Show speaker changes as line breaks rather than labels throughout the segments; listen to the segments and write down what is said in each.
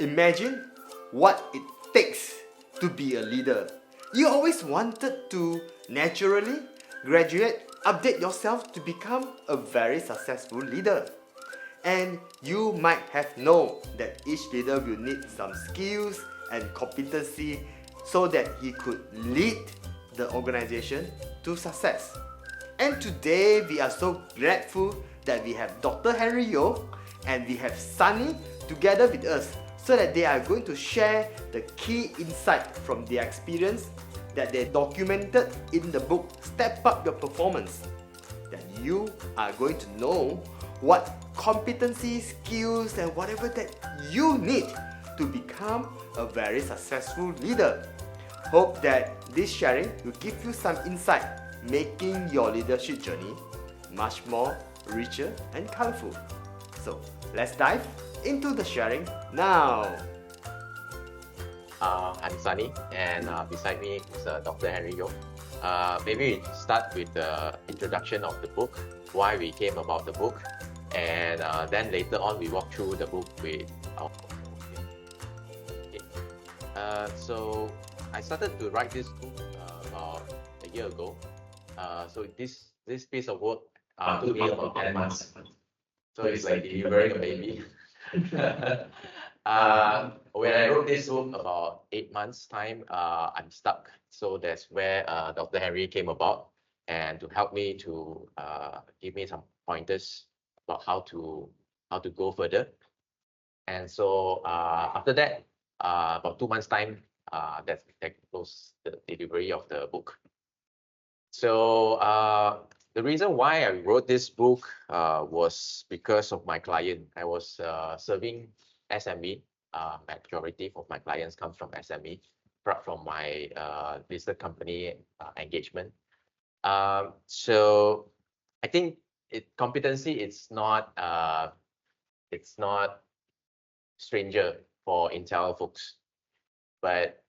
Imagine what it takes to be a leader. You always wanted to naturally graduate, update yourself to become a very successful leader. And you might have known that each leader will need some skills and competency so that he could lead the organization to success. And today we are so grateful that we have Dr. Henry Yeo and we have Sunny together with us so that they are going to share the key insight from their experience that they documented in the book Step Up Your Performance. That you are going to know what competency, skills, and whatever that you need to become a very successful leader. Hope that this sharing will give you some insight, making your leadership journey much more richer and colorful. So let's dive into the sharing now.
I'm Sunny, and beside me is Dr. Henry Yeo. Maybe we start with the introduction of the book, why we came about the book, and then later on we walk through the book with our okay. So I started to write this book about a year ago. So this piece of work took me about 10 months. So it's like delivering a baby. When I wrote this book about 8 months time, I'm stuck. So that's where Dr. Henry came about, and to help me to give me some pointers about how to go further. And so after that, about 2 months time, that was the delivery of the book. So the reason why I wrote this book was because of my client. I was serving SME. Majority of my clients come from SME, apart from my listed company engagement. So I think competency it's not stranger for Intel folks, but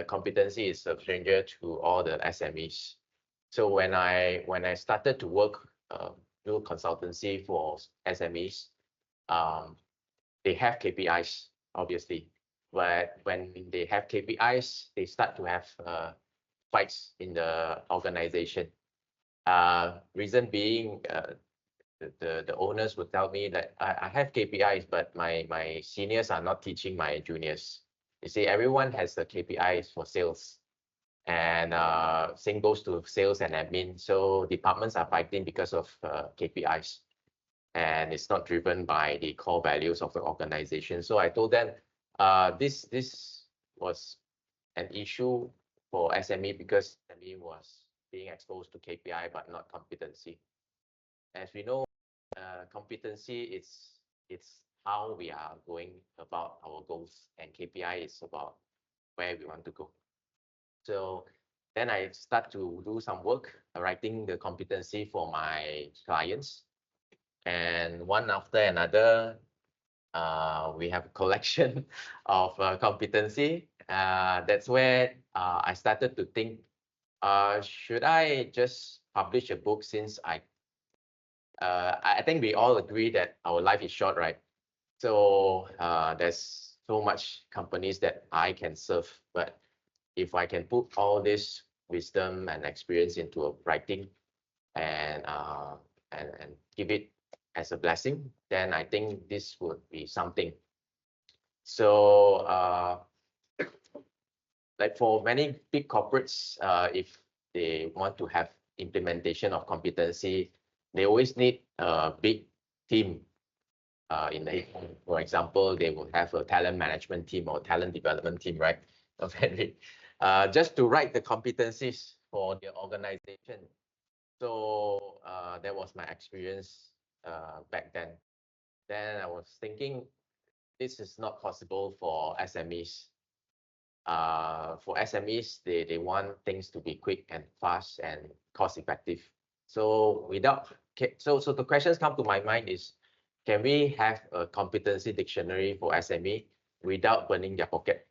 competency is a stranger to all the SMEs. So when I started to work do consultancy for SMEs, they have KPIs obviously, but when they have KPIs, they start to have fights in the organization. Reason being, the owners would tell me that I have KPIs, but my seniors are not teaching my juniors. You see, everyone has the KPIs for sales. And same goes to sales and admin. So departments are fighting because of KPIs, and it's not driven by the core values of the organization. So I told them this was an issue for SME because SME was being exposed to KPI but not competency. As we know, competency it's how we are going about our goals, and KPI is about where we want to go. So then I start to do some work writing the competency for my clients, and one after another, we have a collection of competency. That's where I started to think, should I just publish a book, since I think we all agree that our life is short, right? So there's so much companies that I can serve, but if I can put all this wisdom and experience into a writing and give it as a blessing, then I think this would be something. So like for many big corporates, if they want to have implementation of competency, they always need a big team. For example, they will have a talent management team or talent development team, right? Just to write the competencies for the organization. So that was my experience back then. Then I was thinking, this is not possible for SMEs. For SMEs, they want things to be quick and fast and cost effective. So so the questions come to my mind is, can we have a competency dictionary for SME without burning their pocket?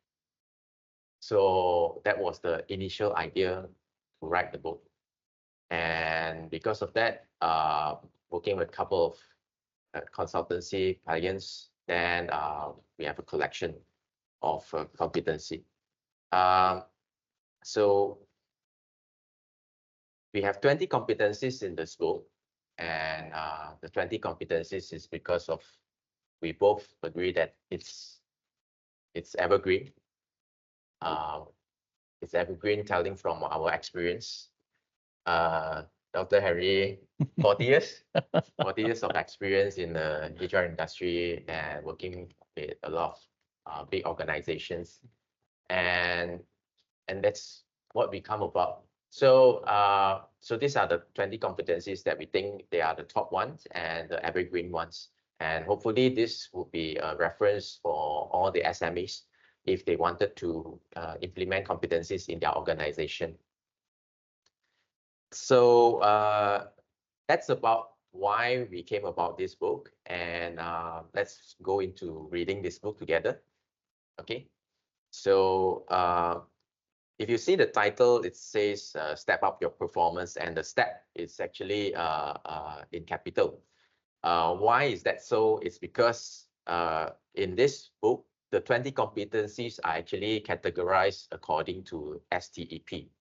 So that was the initial idea to write the book. And because of that, working with a couple of consultancy clients, then we have a collection of competency. So we have 20 competencies in this book, and the 20 competencies is because of we both agree that it's evergreen. It's evergreen, telling from our experience. Dr. Henry, 40 years, 40 years of experience in the HR industry and working with a lot of big organizations, and that's what we come about. So so these are the 20 competencies that we think they are the top ones and the evergreen ones. And hopefully this will be a reference for all the SMEs if they wanted to implement competencies in their organization. So that's about why we came about this book, and let's go into reading this book together. Okay, so if you see the title, it says step up your performance, and the step is actually in capital. Why is that so? It's because in this book, the 20 competencies are actually categorized according to STEP.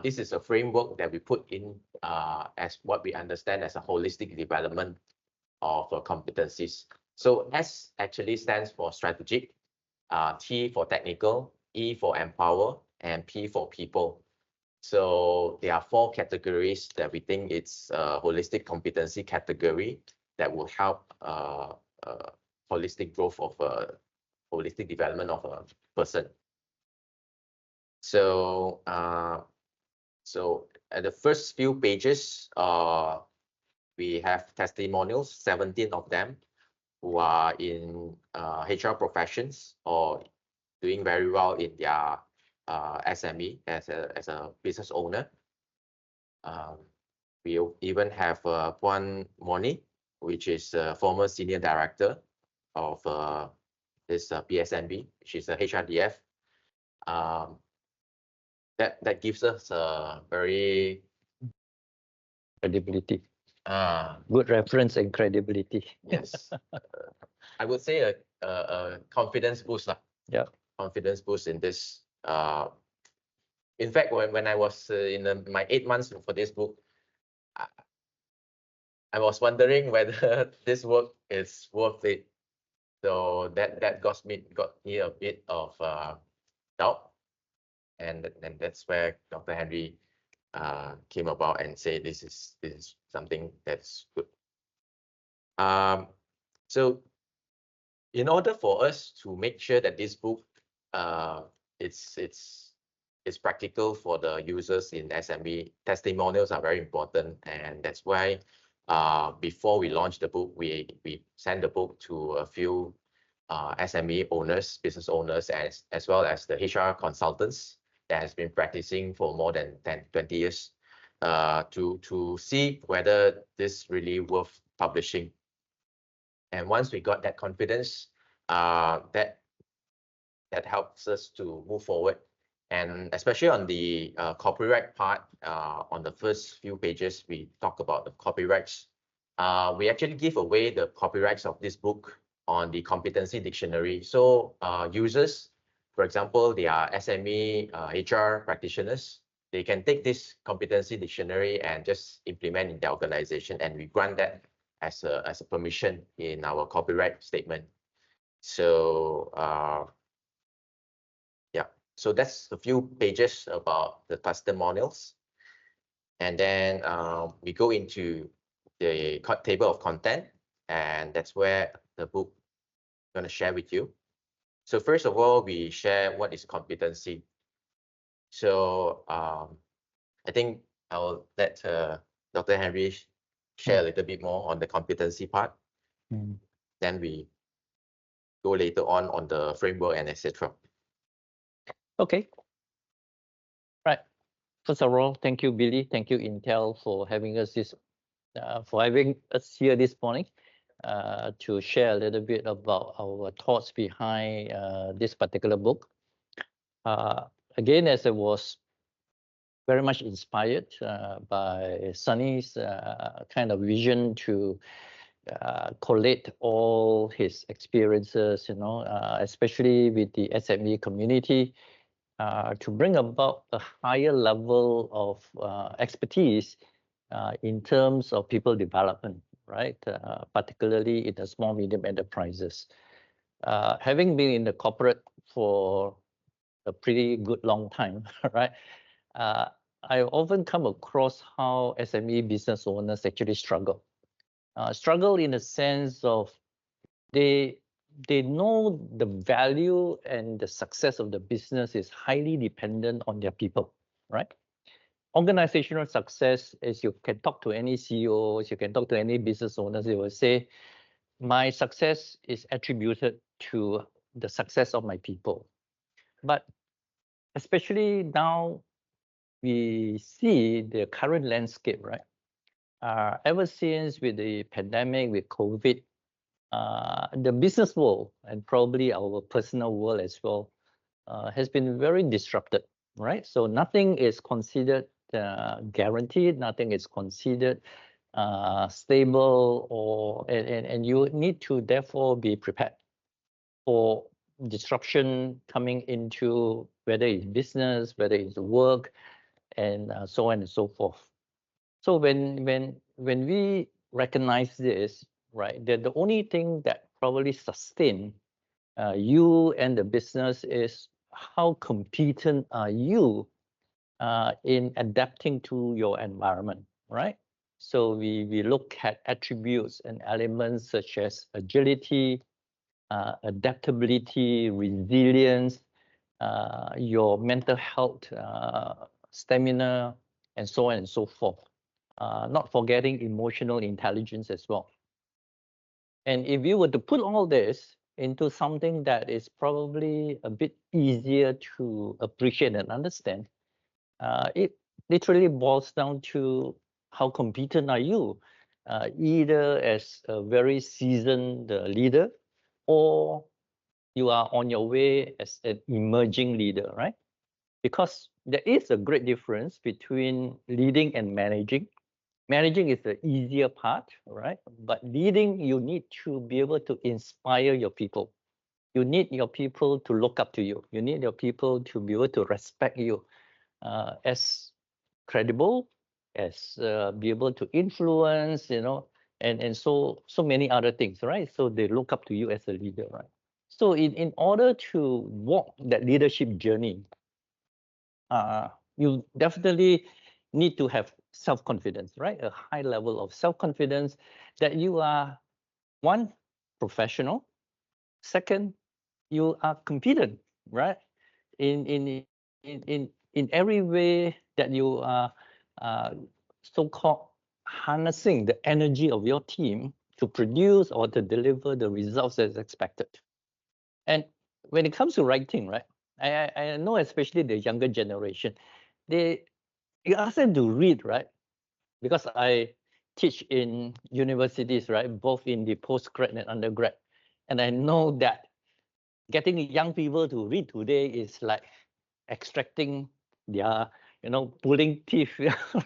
This is a framework that we put in as what we understand as a holistic development of competencies. So S actually stands for strategic, T for technical, E for empower, and P for people. So there are 4 categories that we think it's a holistic competency category that will help holistic growth of holistic development of a person. So so at the first few pages, we have testimonials, 17 of them, who are in HR professions or doing very well in their SME as a business owner. We even have Puan Moni, which is a former senior director of this PSNB. She's a HRDF. That gives us a very
credibility.
uh,
Good reference and credibility.
yes, I would say a confidence boost.
Yeah.
Confidence boost in this. In fact, when I was in my 8 months for this book, I was wondering whether this work is worth it. So that got me a bit of doubt, and that's where Dr. Henry came about and said this is something that's good. So in order for us to make sure that this book it's practical for the users in SME, testimonials are very important, and that's why before we launched the book, we sent the book to a few SME owners, business owners, as well as the HR consultants that has been practicing for more than 20 years to see whether this really worth publishing. And once we got that confidence, that helps us to move forward. And especially on the copyright part, on the first few pages, we talk about the copyrights. We actually give away the copyrights of this book on the competency dictionary. So users, for example, they are SME HR practitioners. They can take this competency dictionary and just implement in their organization, and we grant that as a permission in our copyright statement. So yeah, so that's a few pages about the testimonials, and then we go into the table of content, and that's where the book I'm going to share with you. So first of all, we share what is competency. So I think I'll let Dr. Henry share a little bit more on the competency part. Then we go later on the framework and etc.
Okay. Right. First of all, thank you, Billy. Thank you, Intel, for having us here this morning to share a little bit about our thoughts behind this particular book. Again, as I was very much inspired by Sunny's kind of vision to collate all his experiences, especially with the SME community, to bring about a higher level of expertise in terms of people development, right? Particularly in the small, medium enterprises. Having been in the corporate for a pretty good long time, right? I often come across how SME business owners actually struggle. Struggle in the sense of they know the value and the success of the business is highly dependent on their people, right? Organizational success, as you can talk to any CEOs, you can talk to any business owners, they will say, my success is attributed to the success of my people. But especially now, we see the current landscape, right? Ever since with the pandemic, with COVID, the business world and probably our personal world as well has been very disrupted, right? So nothing is considered guaranteed, nothing is considered stable, and you need to therefore be prepared for disruption coming into whether it's business, whether it's work, and so on and so forth. So when we recognize this, right, that the only thing that probably sustain you and the business is how competent are you in adapting to your environment, right? So we look at attributes and elements such as agility, adaptability, resilience, your mental health, stamina, and so on and so forth. Not forgetting emotional intelligence as well. And if you were to put all this into something that is probably a bit easier to appreciate and understand, it literally boils down to how competent are you, either as a very seasoned leader or you are on your way as an emerging leader, right? Because there is a great difference between leading and managing. Managing is the easier part, right? But leading, you need to be able to inspire your people. You need your people to look up to you. You need your people to be able to respect you as credible, as be able to influence, and so many other things, right? So they look up to you as a leader, right? So in order to walk that leadership journey, you definitely need to have self-confidence, right? A high level of self-confidence that you are, one, professional. Second, you are competent, right? In every way that you are so-called harnessing the energy of your team to produce or to deliver the results as expected. And when it comes to writing, right? I know especially the younger generation, you ask them to read, right? Because I teach in universities, right? Both in the postgrad and undergrad. And I know that getting young people to read today is like extracting their, pulling teeth,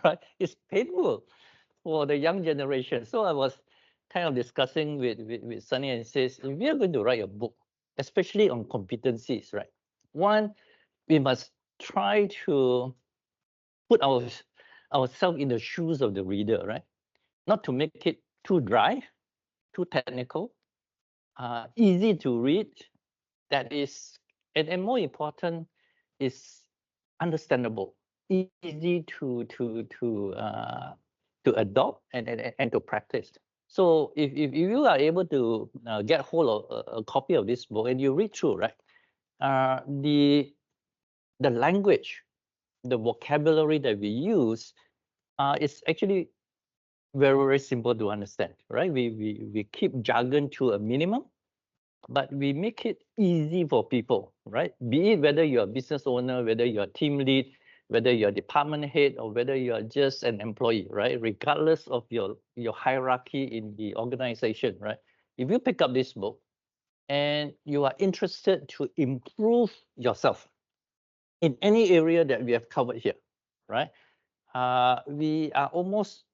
right? It's painful for the young generation. So I was kind of discussing with Sunny and says, if we are going to write a book, especially on competencies, right? One, we must try to put ourselves in the shoes of the reader, right? Not to make it too dry, too technical, easy to read, that is, and more important, is understandable, easy to adopt and to practice. So if you are able to get hold of a copy of this book and you read through, right, the language, the vocabulary that we use is actually very, very simple to understand, right? We keep jargon to a minimum, but we make it easy for people, right? Be it whether you're a business owner, whether you're a team lead, whether you're a department head, or whether you're just an employee, right? Regardless of your hierarchy in the organization, right? If you pick up this book and you are interested to improve yourself in any area that we have covered here, right? We are almost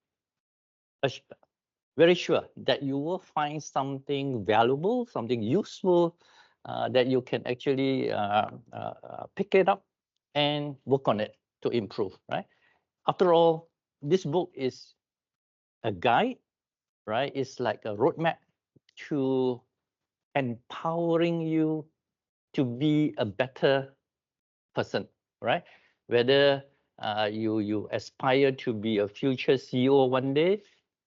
very sure that you will find something valuable, something useful that you can actually pick it up and work on it to improve, right? After all, this book is a guide, right? It's like a roadmap to empowering you to be a better person, right? Whether you aspire to be a future CEO one day,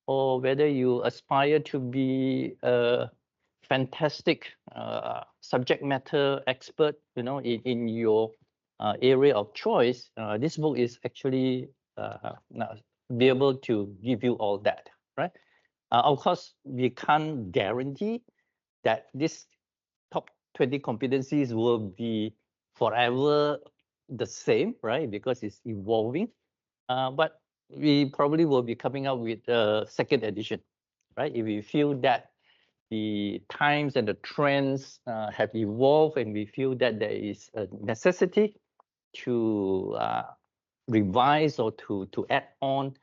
or whether you aspire to be a fantastic subject matter expert, in your area of choice. This book is actually be able to give you all that, right? Of course, we can't guarantee that this top 20 competencies will be forever the same, right? Because it's evolving. But we probably will be coming up with a second edition, right? If we feel that the times and the trends have evolved and we feel that there is a necessity to revise or to add on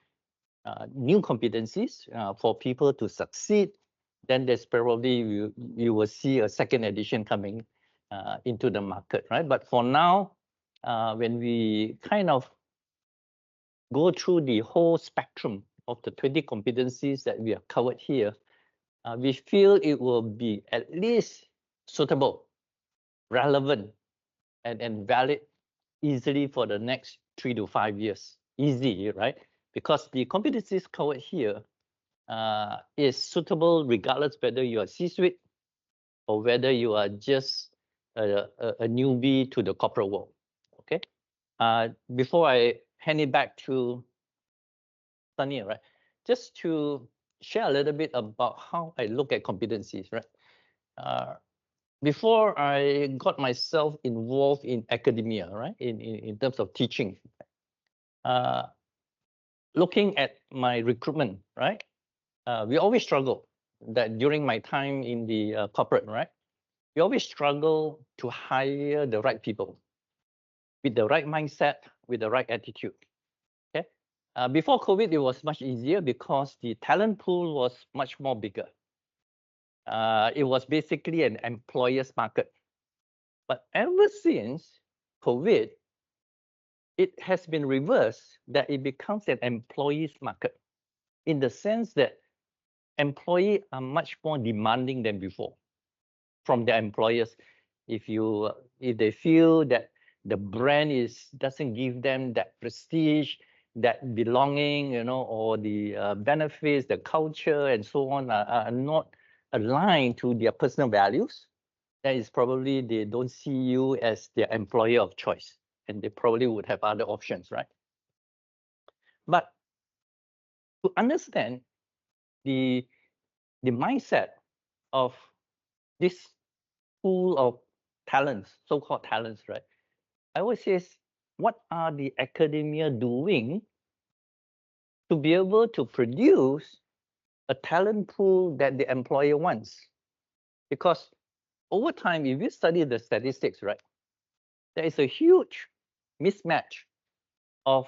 new competencies for people to succeed, then there's probably you will see a second edition coming into the market, right? But for now, when we kind of go through the whole spectrum of the 20 competencies that we have covered here, we feel it will be at least suitable, relevant, and valid easily for the next 3 to 5 years. Easy, right? Because the competencies covered here is suitable regardless whether you are C-suite or whether you are just a newbie to the corporate world. Okay. Before I hand it back to Sunny, right? Just to share a little bit about how I look at competencies, right? Before I got myself involved in academia, right? In terms of teaching, looking at my recruitment, right? We always struggle that during my time in the corporate, right? We always struggle to hire the right people with the right mindset, with the right attitude. Okay. Before COVID, it was much easier because the talent pool was much more bigger. It was basically an employer's market. But ever since COVID, it has been reversed that it becomes an employee's market in the sense that employees are much more demanding than before from their employers. If they feel that the brand doesn't give them that prestige, that belonging, or the benefits, the culture, and so on are not aligned to their personal values, that is probably they don't see you as their employer of choice, and they probably would have other options, right? But to understand the mindset of this pool of talents, so-called talents, right? I always say, what are the academia doing to be able to produce a talent pool that the employer wants? Because over time, if you study the statistics, right, there is a huge mismatch of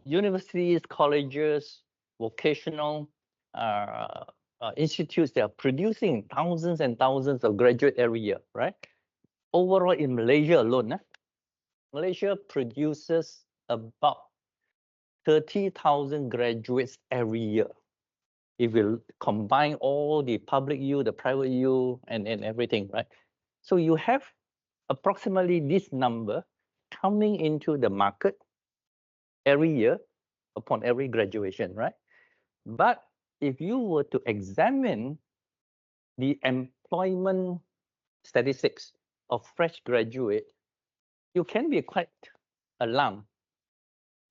universities, colleges, vocational institutes that are producing thousands and thousands of graduates every year, right? Overall, in Malaysia alone, Malaysia produces about 30,000 graduates every year. If we combine all the public U, the private U, and everything, right? So you have approximately this number coming into the market every year upon every graduation, right? But if you were to examine the employment statistics of fresh graduate, you can be quite alarmed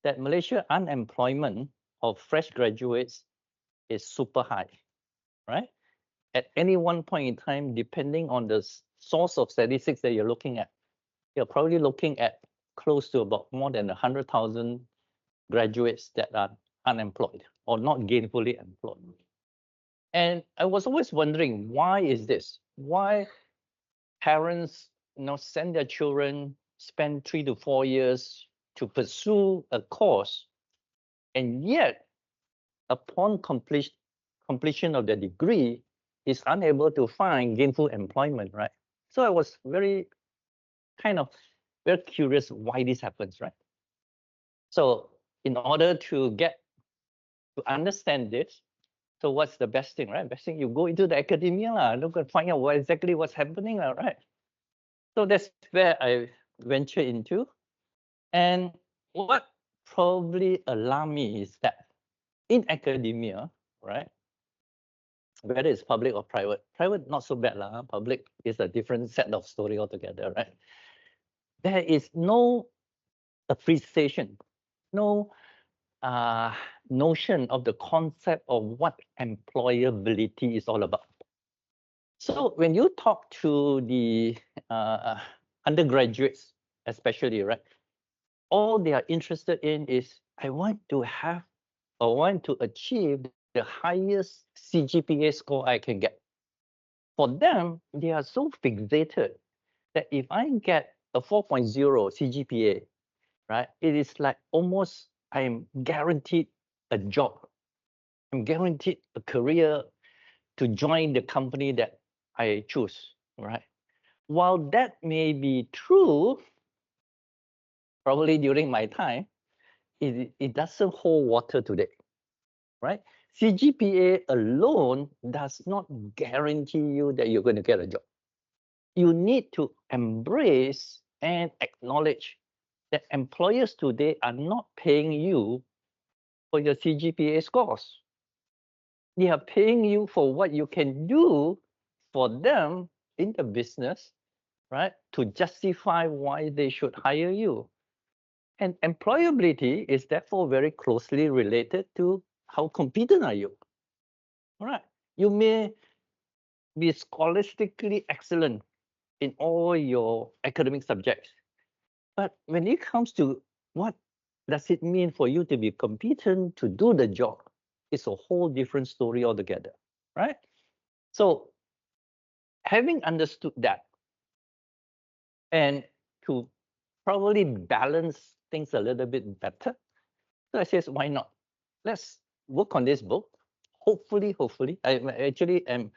that Malaysia unemployment of fresh graduates is super high, right? At any one point in time, depending on the source of statistics that you're looking at, you're probably looking at close to about more than 100,000 graduates that are unemployed or not gainfully employed. And I was always wondering, why is this? Why parents send their children, spend 3 to 4 years to pursue a course, and yet upon completion of their degree is unable to find gainful employment, right? So I was very curious why this happens, right? So in order to understand this, so what's the best thing, right? Best thing, you go into the academia, look and find out exactly what's happening, right? So that's where I venture into. And what probably alarmed me is that in academia, right, whether it's public or private not so bad, public is a different set of story altogether, right? There is no appreciation, no notion of the concept of what employability is all about. So when you talk to the undergraduates, especially, right, all they are interested in is, I want to achieve the highest CGPA score I can get. For them, they are so fixated that if I get a 4.0 CGPA, right, it is like almost I'm guaranteed a job. I'm guaranteed a career to join the company that I choose, right? While that may be true, probably during my time, it doesn't hold water today, right? CGPA alone does not guarantee you that you're going to get a job. You need to embrace and acknowledge that employers today are not paying you for your CGPA scores. They are paying you for what you can do for them in the business, right? To justify why they should hire you. And employability is therefore very closely related to how competent are you. All right. You may be scholastically excellent in all your academic subjects, but when it comes to what does it mean for you to be competent to do the job, it's a whole different story altogether, right? So having understood that, and to probably balance things a little bit better, so I says, why not? Let's work on this book. Hopefully, I actually am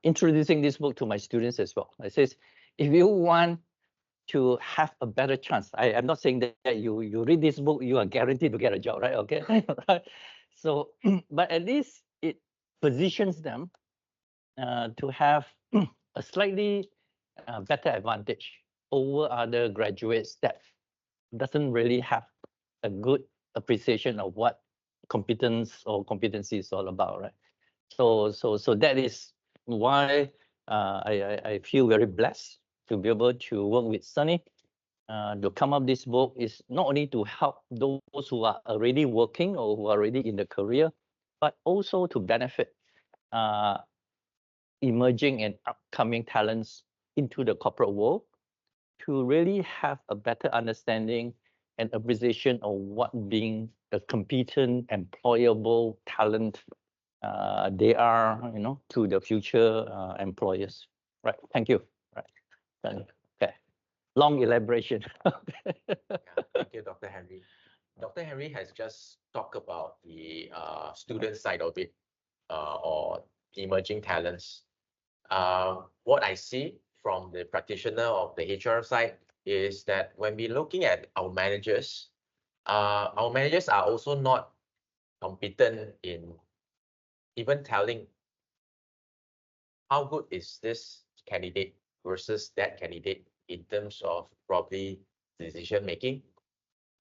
introducing this book to my students as well. I says, if you want to have a better chance, I am not saying that you read this book, you are guaranteed to get a job, right? Okay. Right. So, but at least it positions them to have a slightly better advantage over other graduates that doesn't really have a good appreciation of what competence or competency is all about, right? So that is why I feel very blessed to be able to work with Sunny to come up this book. Is not only to help those who are already working or who are already in the career, but also to benefit emerging and upcoming talents into the corporate world, to really have a better understanding and appreciation of what being a competent, employable talent they are, to the future employers. Right. Thank you. Right. Okay. Long elaboration.
Thank you, Dr. Henry. Dr. Henry has just talked about the student side of it, or emerging talents. What I see from the practitioner of the HR side is that when we're looking at our managers are also not competent in even telling how good is this candidate versus that candidate in terms of probably decision making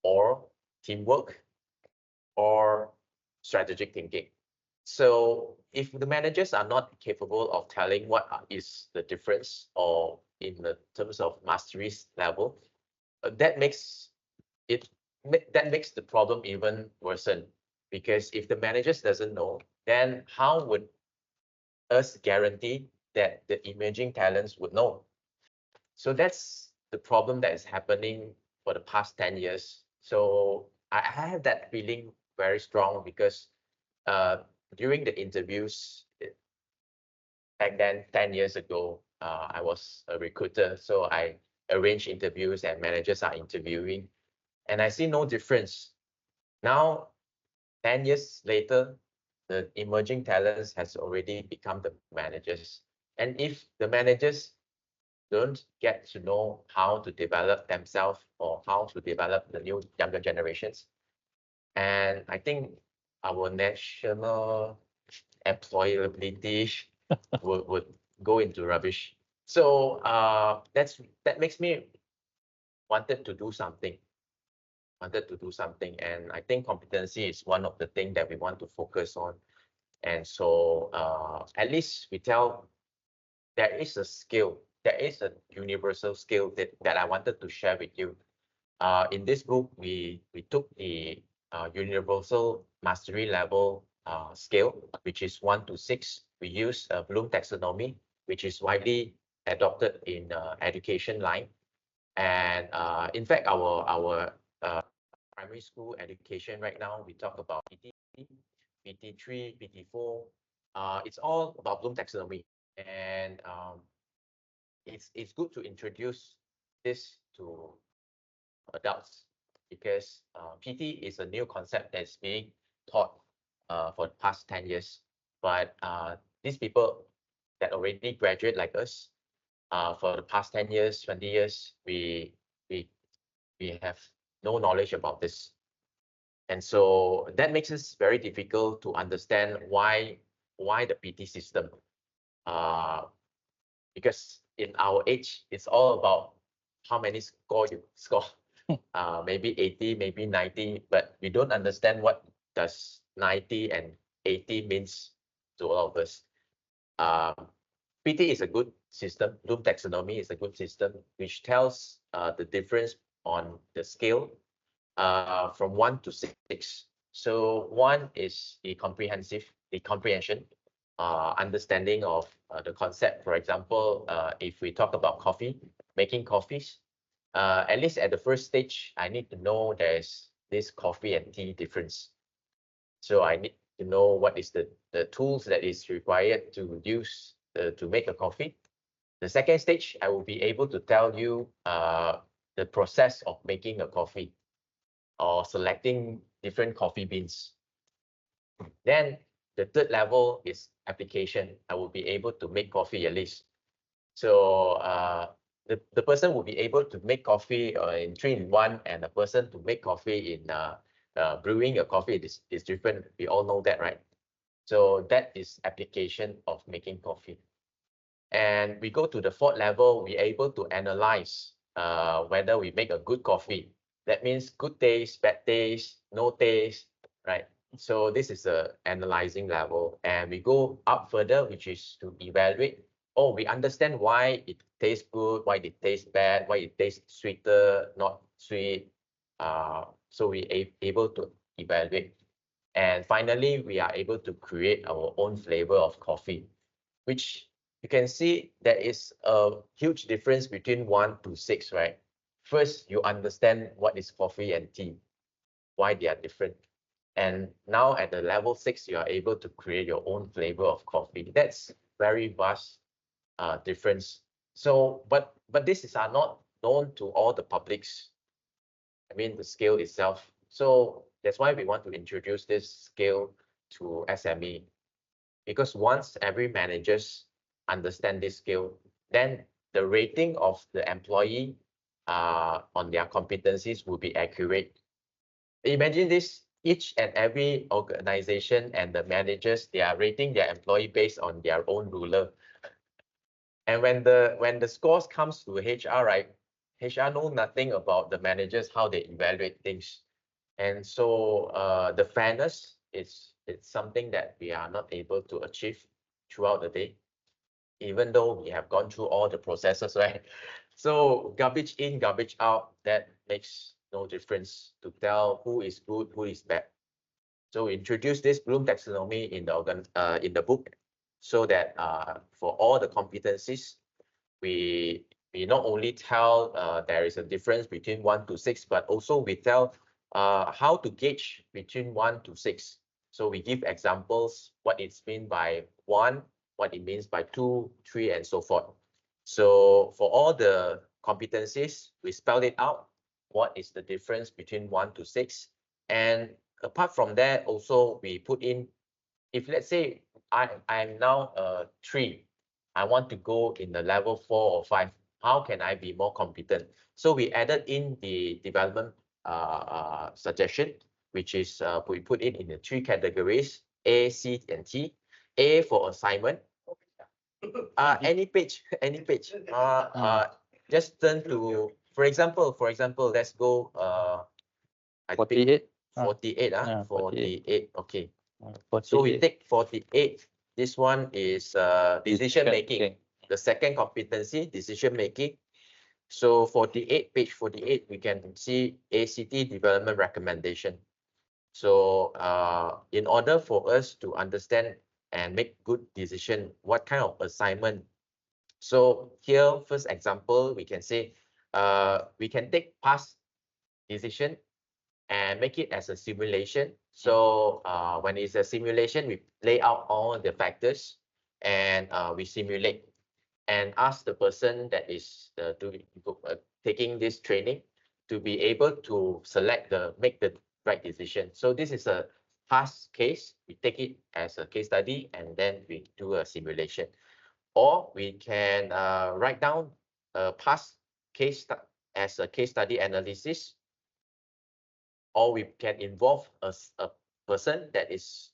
or teamwork or strategic thinking. So if the managers are not capable of telling what is the difference, or in the terms of mastery level, that makes the problem even worsen. Because if the managers doesn't know, then how would us guarantee that the emerging talents would know? So that's the problem that is happening for the past 10 years. So I have that feeling very strong, because during the interviews back then, 10 years ago, I was a recruiter. So I arrange interviews and managers are interviewing, and I see no difference. Now, 10 years later, the emerging talents has already become the managers. And if the managers don't get to know how to develop themselves or how to develop the new younger generations, and I think our national employability would go into rubbish. So that makes me wanted to do something. And I think competency is one of the things that we want to focus on. And so at least we tell there is a skill, there is a universal skill that I wanted to share with you. In this book, we took the universal mastery level scale, which is 1 to 6. We use Bloom taxonomy, which is widely adopted in education line. And in fact, our primary school education right now, we talk about PT, PT3, PT4. It's all about Bloom taxonomy. And it's good to introduce this to adults because PT is a new concept that's being taught for the past 10 years. But these people that already graduate like us, for the past 10 years, 20 years, we have no knowledge about this. And so that makes it very difficult to understand why the PT system. Because in our age, it's all about how many score you score. Maybe 80, maybe 90, but we don't understand what does 90 and 80 means to all of us. PT is a good system. Bloom taxonomy is a good system, which tells the difference on the scale from 1 to 6. So 1 is the comprehension, understanding of the concept. For example, if we talk about coffee, making coffees, at least at the first stage, I need to know there's this coffee and tea difference. So I need to know what is the tools that is required to use to make a coffee. The second stage, I will be able to tell you the process of making a coffee or selecting different coffee beans. Then the third level is application. I will be able to make coffee at least. So the person will be able to make coffee in 3-in-1, and the person to make coffee in brewing a coffee is different. We all know that, right? So that is application of making coffee. And we go to the fourth level, we're able to analyze whether we make a good coffee. That means good taste, bad taste, no taste, right? So this is a analyzing level. And we go up further, which is to evaluate. Oh, we understand why it tastes good, why it tastes bad, why it tastes sweeter, not sweet. So we are able to evaluate. And finally, we are able to create our own flavor of coffee, which you can see there is a huge difference between 1 to 6, right? First, you understand what is coffee and tea, why they are different. And now at the level 6, you are able to create your own flavor of coffee. That's very vast difference. So, but this is are not known to all the publics. I mean, the scale itself. So that's why we want to introduce this scale to SME, because once every managers understand this skill, then the rating of the employee on their competencies will be accurate. Imagine this, each and every organization and the managers, they are rating their employee based on their own ruler. And when the scores comes to HR, right, HR know nothing about the managers, how they evaluate things. And so the fairness it's something that we are not able to achieve throughout the day, even though we have gone through all the processes, right? So garbage in, garbage out, that makes no difference to tell who is good, who is bad. So we introduce this Bloom taxonomy in the book, so that for all the competencies, we not only tell there is a difference between 1 to 6, but also we tell how to gauge between 1 to 6. So we give examples, what it's mean by 1, what it means by 2, 3, and so forth. So for all the competencies, we spell it out, what is the difference between 1 to 6. And apart from that, also we put in if let's say I'm now 3, I want to go in the level 4 or 5, how can I be more competent? So we added in the development suggestion, which is we put it in the 3 categories, A, C, and T. A for assignment. Any page, any page. Just turn to, for example, let's go. I pick
48.
48. 48. Okay.
48.
So we take 48. This one is decision making. The second competency, decision making. So 48, page 48, we can see ACT development recommendation. So in order for us to understand and make good decision, what kind of assignment? So here, first example, we can say we can take past decision and make it as a simulation. So when it's a simulation, we lay out all the factors and we simulate and ask the person that is taking this training to be able to make the right decision. So this is a past case. We take it as a case study and then we do a simulation. Or we can write down a past case as a case study analysis, or we can involve a person that is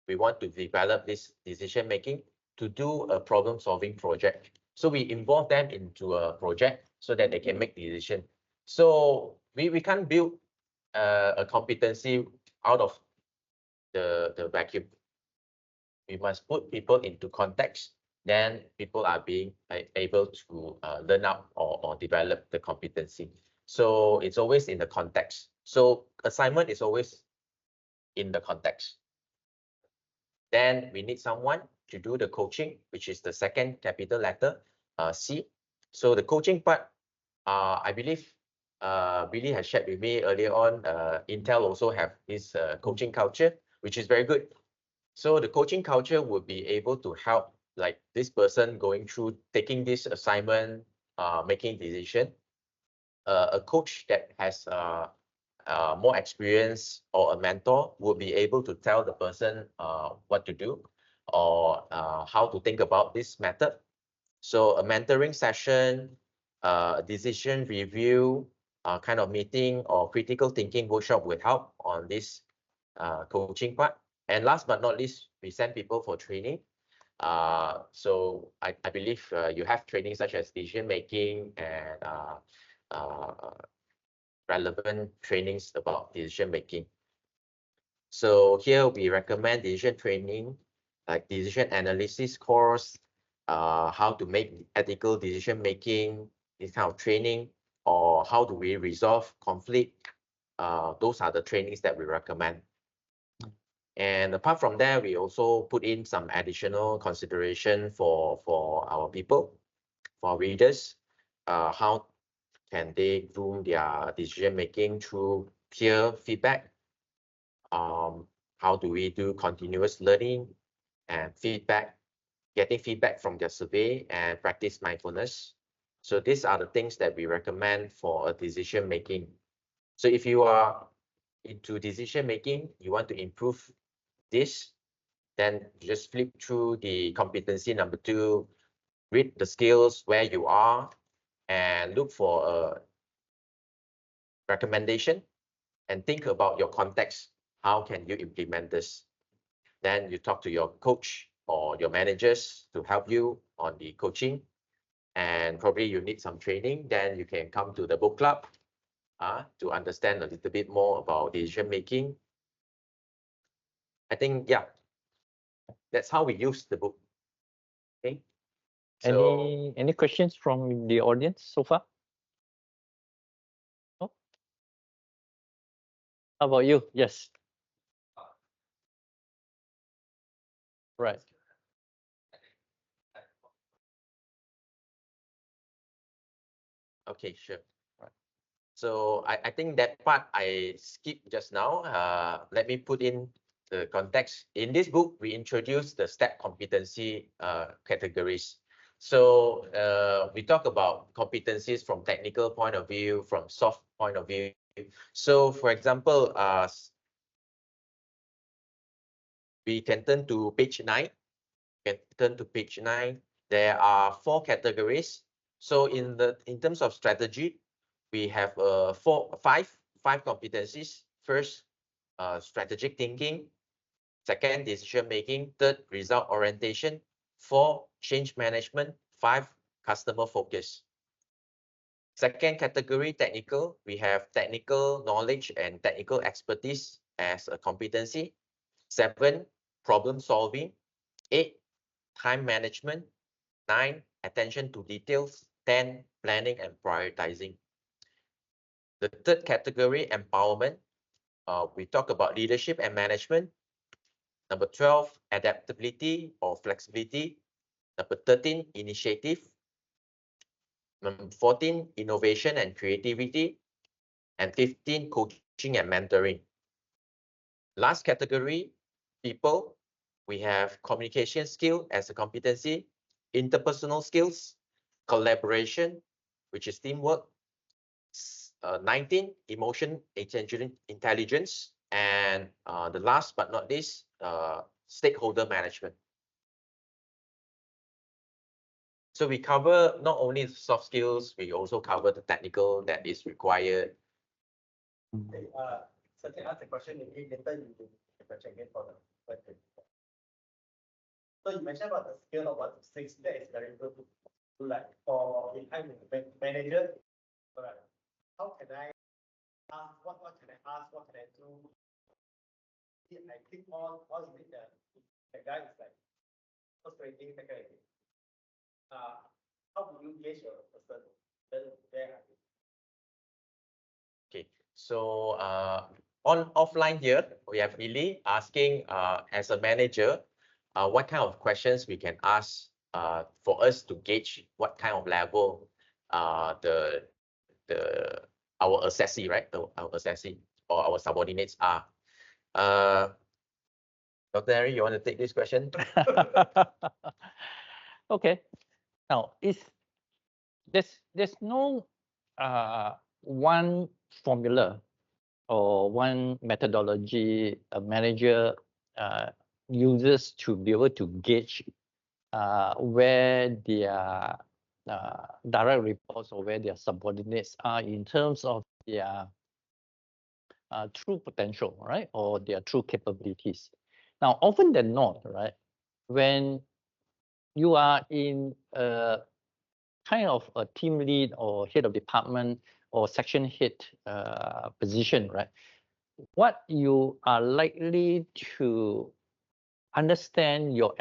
we want to develop this decision making to do a problem solving project. So we involve them into a project so that they can make decision. So we can't build a competency out of the vacuum. We must put people into context, then people are being able to learn out or develop the competency. So it's always in the context. So assignment is always in the context. Then we need someone to do the coaching, which is the second capital letter, C. So the coaching part, I believe Billy has shared with me earlier on, Intel also have this coaching culture, which is very good. So the coaching culture would be able to help like this person going through taking this assignment, making decision. A coach that has more experience or a mentor will be able to tell the person what to do or how to think about this method. So a mentoring session, a decision review kind of meeting or critical thinking workshop will help on this coaching part. And last but not least, we send people for training. So I believe you have training such as decision making and relevant trainings about decision making. So here we recommend decision training, like decision analysis course, how to make ethical decision making, this kind of training, or how do we resolve conflict. Those are the trainings that we recommend. And apart from that, we also put in some additional consideration for our people, for our readers, how can they groom their decision making through peer feedback? How do we do continuous learning and feedback, getting feedback from their survey and practice mindfulness? So these are the things that we recommend for a decision making. So if you are into decision making, you want to improve this, then just flip through the competency number 2, read the skills where you are, and look for a recommendation and think about your context. How can you implement this? Then you talk to your coach or your managers to help you on the coaching. And probably you need some training, then you can come to the book club to understand a little bit more about decision making. I think, yeah, that's how we use the book. Okay. So,
Any questions from the audience so far? No? How about you? Yes. Right.
okay, sure. So I think that part I skipped just now. Let me put in the context. In this book, we introduced the STEP competency categories. So we talk about competencies from technical point of view, from soft point of view. So for example, we can turn to page 9. There are 4 categories. So in terms of strategy, we have five competencies. First, strategic thinking. Second, decision making. Third, result orientation. 4, change management. 5, customer focus. Second category, technical. We have technical knowledge and technical expertise as a competency. 7, problem solving. 8, time management. 9, attention to details. 10, planning and prioritizing. The third category, empowerment. We talk about leadership and management. Number 12, adaptability or flexibility. Number 13, initiative. Number 14, innovation and creativity. And 15, coaching and mentoring. Last category, people. We have communication skill as a competency, interpersonal skills, collaboration, which is teamwork. 19, emotion intelligence. And the last but not least, stakeholder management. So we cover not only soft skills, we also cover the technical that is required.
Okay, so can I ask the question again? Later you can question again for the question. So you mentioned about the scale of 1 to 6. That is very good to like for if I'm a manager. Alright, how can I ask? What can I ask? What can I do? I click on, or is it the guy is like frustrating, that kind of thing. How do you gauge your person? There.
Okay, so on offline here, we have Lily asking as a manager, what kind of questions we can ask for us to gauge what kind of level our assessee, right? Our assessee or our subordinates are. Dr. Henry, you want to take this question?
Okay. Now, there's no one formula or one methodology a manager uses to be able to gauge where their direct reports or where their subordinates are in terms of their true potential, right, or their true capabilities. Now, often than not, right, when you are in a kind of a team lead or head of department or section head position, right, what you are likely to understand your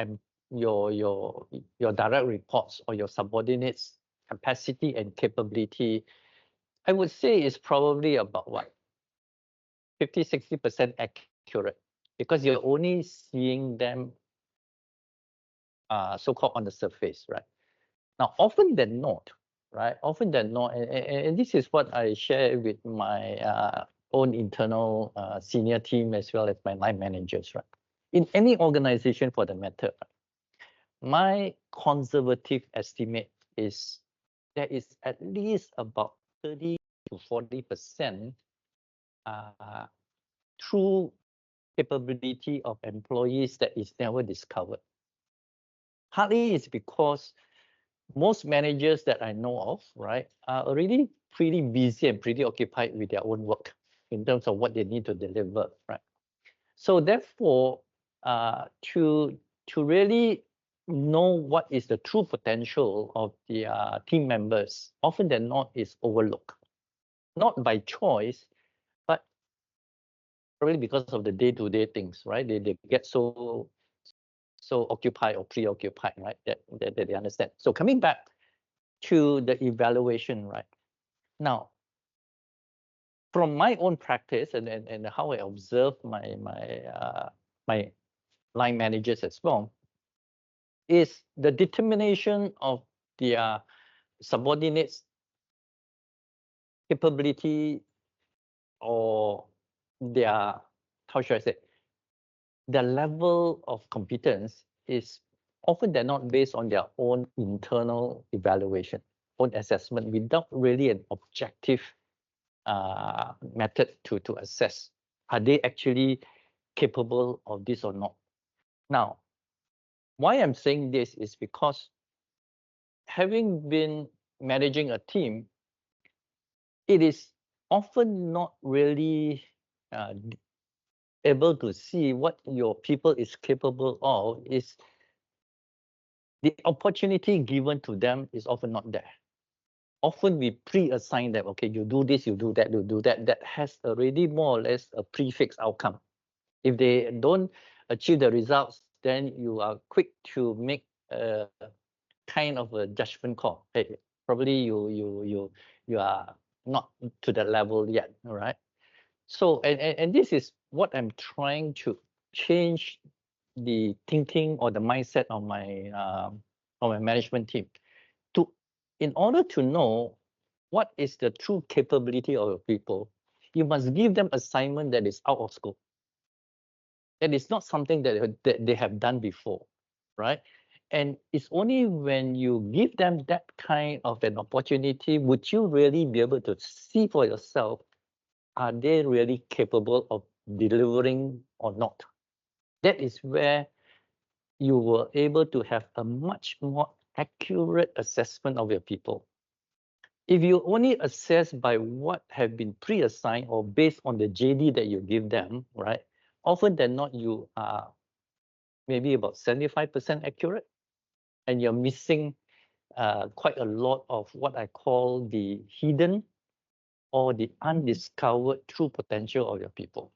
direct reports or your subordinates capacity and capability, I would say is probably about what, 50-60% accurate, because you're only seeing them so-called on the surface, right? Now, often than not, right? Often than not, and this is what I share with my own internal senior team as well as my line managers, right? In any organization for the matter, my conservative estimate is there is at least about 30 to 40% true capability of employees that is never discovered. Partly it's because most managers that I know of, right, are already pretty busy and pretty occupied with their own work in terms of what they need to deliver, right? So therefore, to really know what is the true potential of the team members, often than not is overlooked. Not by choice, but probably because of the day-to-day things, right? They get so occupied or preoccupied, right? That they understand. So coming back to the evaluation, right? Now, from my own practice and how I observe my line managers as well, is the determination of their subordinates' capability or their, how should I say, the level of competence is often they're not based on their own internal evaluation, own assessment, without really an objective method to assess, are they actually capable of this or not? Now, why I'm saying this is because having been managing a team, it is often not really able to see what your people is capable of. Is the opportunity given to them is often not there. Often we pre-assign them, okay, you do this, you do that, you do that. That has already more or less a prefix outcome. If they don't achieve the results, then you are quick to make a kind of a judgment call. Hey, probably you are not to that level yet, all right? So and this is what I'm trying to change the thinking or the mindset of my management team. To in order to know what is the true capability of your people, you must give them assignment that is out of scope. That is not something that they have done before, right? And it's only when you give them that kind of an opportunity, would you really be able to see for yourself, are they really capable of delivering or not? That is where you were able to have a much more accurate assessment of your people. If you only assess by what have been pre-assigned or based on the JD that you give them, right? Often than not, you are maybe about 75% accurate, and you're missing quite a lot of what I call the hidden or the undiscovered true potential of your people.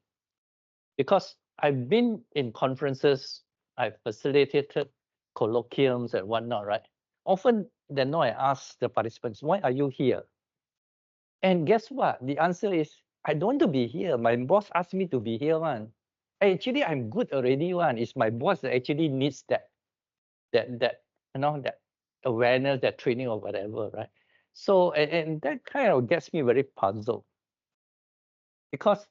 Because I've been in conferences, I've facilitated colloquiums and whatnot, right? Often than not, I ask the participants, why are you here? And guess what? The answer is, I don't want to be here. My boss asked me to be here, one. Actually, I'm good already, one. It's my boss that actually needs that that awareness, that training or whatever, right? So and that kind of gets me very puzzled, because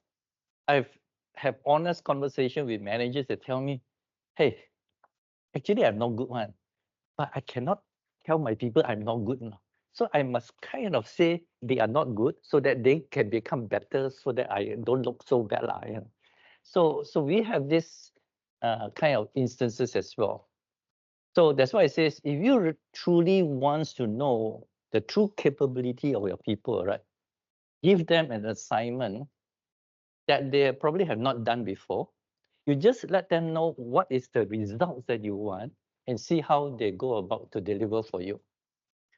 I've have honest conversation with managers that tell me, hey, actually I'm not good one, but I cannot tell my people I'm not good now. So I must kind of say they are not good so that they can become better, so that I don't look so bad. So we have this kind of instances as well. So that's why it says, if you truly wants to know the true capability of your people, right, give them an assignment that they probably have not done before. You just let them know what is the results that you want and see how they go about to deliver for you,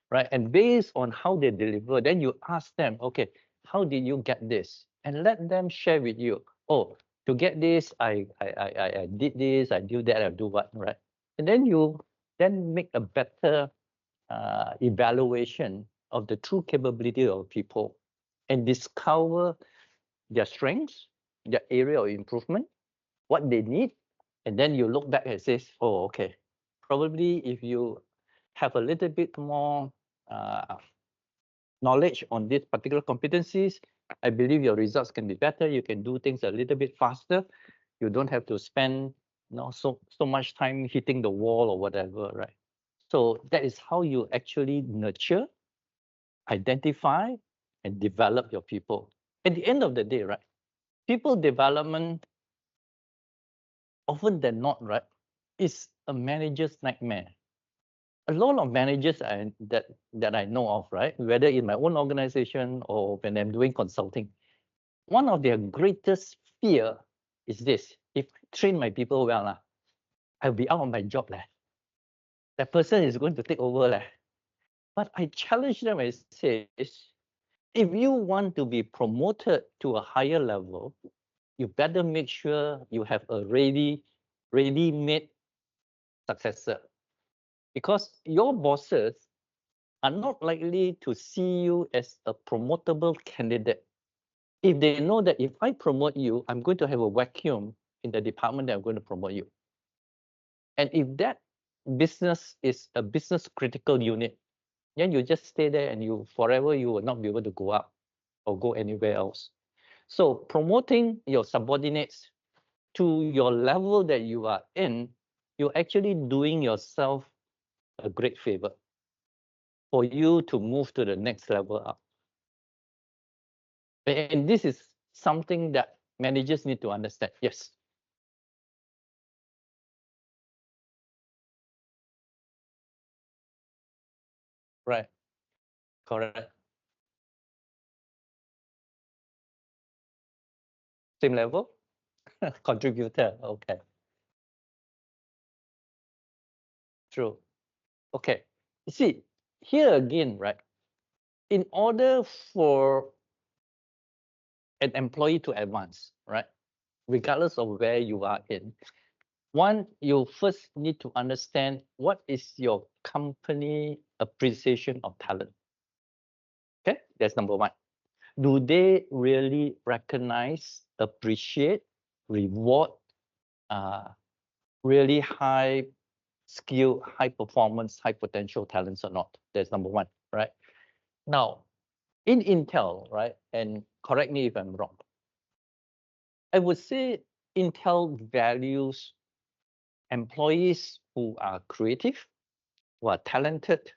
right? And based on how they deliver, then you ask them, okay, how did you get this? And let them share with you. Oh, to get this, I did this, I do that, I do what, right? And then you then make a better evaluation of the true capability of people and discover their strengths, their area of improvement, what they need, and then you look back and says, oh, okay, probably if you have a little bit more knowledge on these particular competencies, I believe your results can be better. You can do things a little bit faster. You don't have to spend so much time hitting the wall or whatever, right? So that is how you actually nurture, identify, and develop your people. At the end of the day, right? People development, often than not, right, is a manager's nightmare. A lot of managers that I know of, right, whether in my own organization or when I'm doing consulting, one of their greatest fear is this: if I train my people well, I'll be out of my job. That person is going to take over. But I challenge them and say, if you want to be promoted to a higher level, you better make sure you have a ready-made successor, because your bosses are not likely to see you as a promotable candidate if they know that if I promote you, I'm going to have a vacuum in the department that I'm going to promote you. And if that business is a business critical unit, then you just stay there and you forever you will not be able to go up or go anywhere else. So promoting your subordinates to your level that you are in, you're actually doing yourself a great favor for you to move to the next level up. And this is something that managers need to understand. Yes. Right. Correct. Same level? Contributor. Okay. True. Okay. You see, here again, right? In order for an employee to advance, right? Regardless of where you are in, one, you first need to understand what is your company appreciation of talent. Okay, that's number one. Do they really recognize, appreciate, reward really high skill, high performance, high potential talents or not? That's number one, right? Now, in Intel, right, and correct me if I'm wrong, I would say Intel values employees who are creative, who are talented,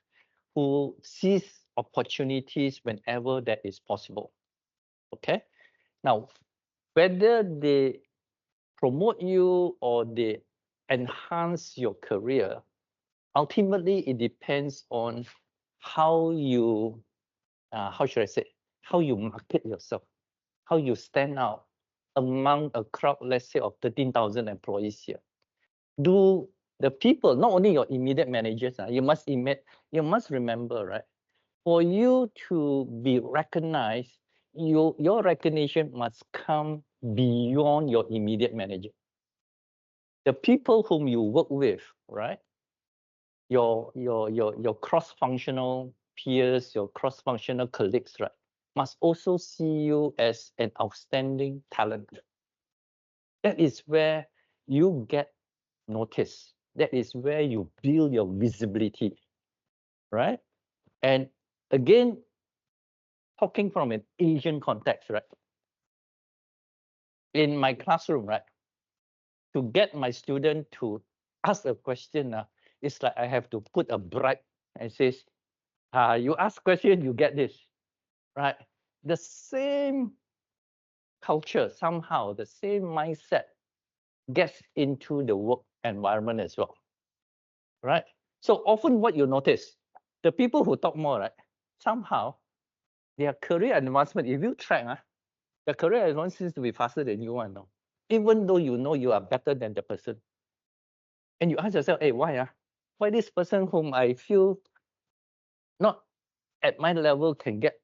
who seize opportunities whenever that is possible. Okay. Now, whether they promote you or they enhance your career, ultimately it depends on how you, how should I say, how you market yourself, how you stand out among a crowd, let's say, of 13,000 employees here. Do the people, not only your immediate managers, you must remember, right? For you to be recognized, your recognition must come beyond your immediate manager. The people whom you work with, right? Your cross-functional peers, your cross-functional colleagues, right? Must also see you as an outstanding talent. That is where you get noticed. That is where you build your visibility, right? And again, talking from an Asian context, right? In my classroom, right? To get my student to ask a question, it's like I have to put a bribe and says, you ask question, you get this, right? The same culture, somehow, the same mindset gets into the work environment as well, right? So often what you notice, the people who talk more, right? Somehow, their career advancement, if you track, the career advancement seems to be faster than you want, no? Even though you know you are better than the person. And you ask yourself, hey, why? Why this person whom I feel not at my level can get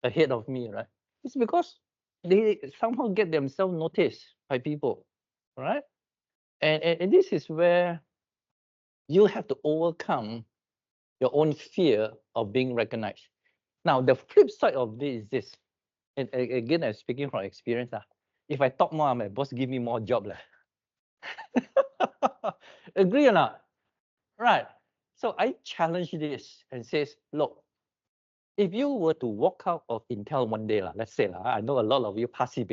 ahead of me, right? It's because they somehow get themselves noticed by people, right? And this is where you have to overcome your own fear of being recognized. Now, the flip side of this is this, and again, I'm speaking from experience. If I talk more, my boss give me more job. Agree or not? Right. So I challenge this and says, look, if you were to walk out of Intel one day, let's say, I know a lot of you passive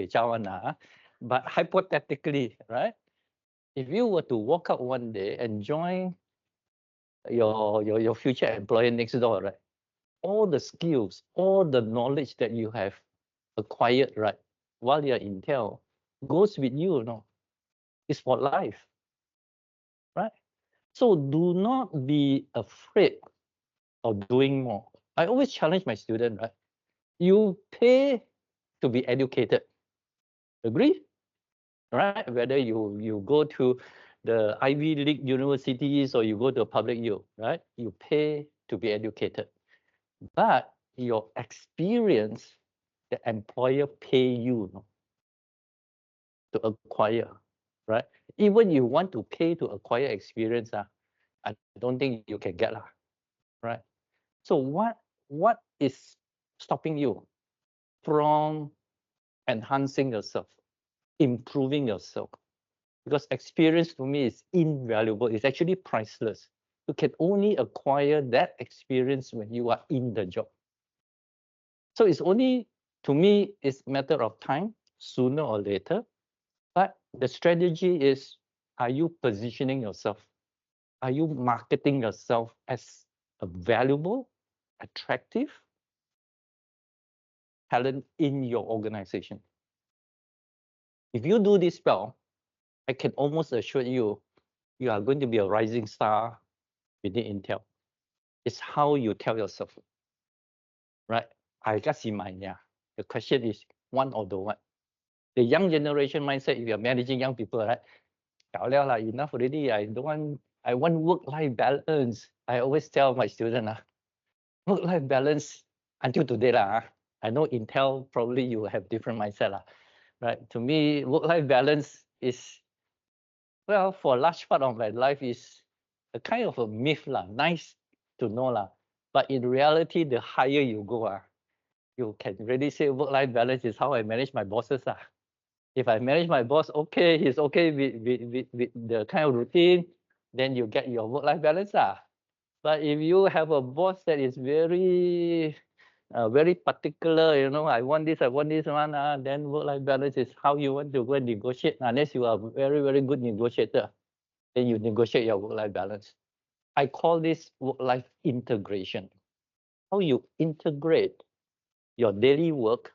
but hypothetically, right? If you were to walk out one day and join your future employer next door, right? All the skills, all the knowledge that you have acquired, right, while you're Intel, goes with you, it's for life, right? So do not be afraid of doing more. I always challenge my student, right? You pay to be educated. Agree? Right? Whether you go to the Ivy League universities or you go to a public U, right? You pay to be educated. But your experience, the employer pay you to acquire, right? Even you want to pay to acquire experience, I don't think you can get, right? So what is stopping you from enhancing yourself, improving yourself? Because experience to me is invaluable. It's actually priceless. You can only acquire that experience when you are in the job. So it's only, to me, it's matter of time, sooner or later. But the strategy is, are you positioning yourself? Are you marketing yourself as a valuable, attractive talent in your organization? If you do this well, I can almost assure you, you are going to be a rising star within Intel. It's how you tell yourself, right? I just remind, yeah. The question is one or the one. The young generation mindset, if you're managing young people, right? 搞了 lah, enough already. I want work-life balance. I always tell my student, work-life balance until today, lah. I know Intel, probably you have different mindset, lah. Right? To me, work-life balance is, well, for a large part of my life is a kind of a myth, lah. Nice to know, lah. But in reality, the higher you go, you can really say work-life balance is how I manage my bosses, lah. If I manage my boss, okay, he's okay with the kind of routine, then you get your work-life balance, lah. But if you have a boss that is very, very particular, you know, I want this one, then work-life balance is how you want to go and negotiate. Unless you are a very, very good negotiator, then you negotiate your work-life balance. I call this work-life integration. How you integrate your daily work,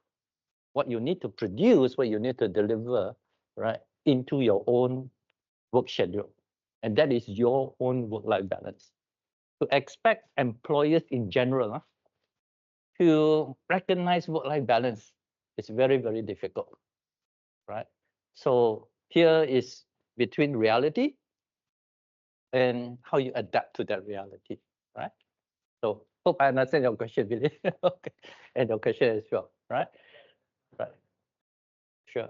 what you need to produce, what you need to deliver, right, into your own work schedule. And that is your own work-life balance. To expect employers in general to recognize work-life balance is very, very difficult, right? So here is between reality and how you adapt to that reality, right? So hope I understand your question, Billy. Okay, and your question as well, right? Right. Sure.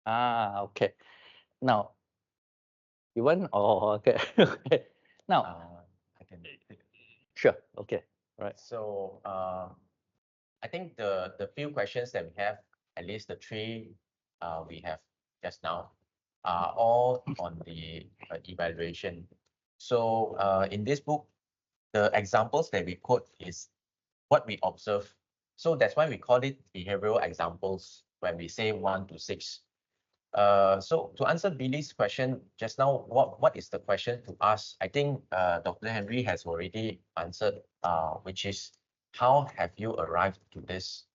Okay. Now, you want? Oh, okay. Okay. Now,
I can take.
sure. Okay. Right.
So I think the few questions that we have, at least the three we have just now, are all on the evaluation. So in this book, the examples that we quote is what we observe. So that's why we call it behavioral examples when we say 1 to 6. So to answer Billy's question just now, what is the question to ask? I think Dr. Henry has already answered, which is how have you arrived to this?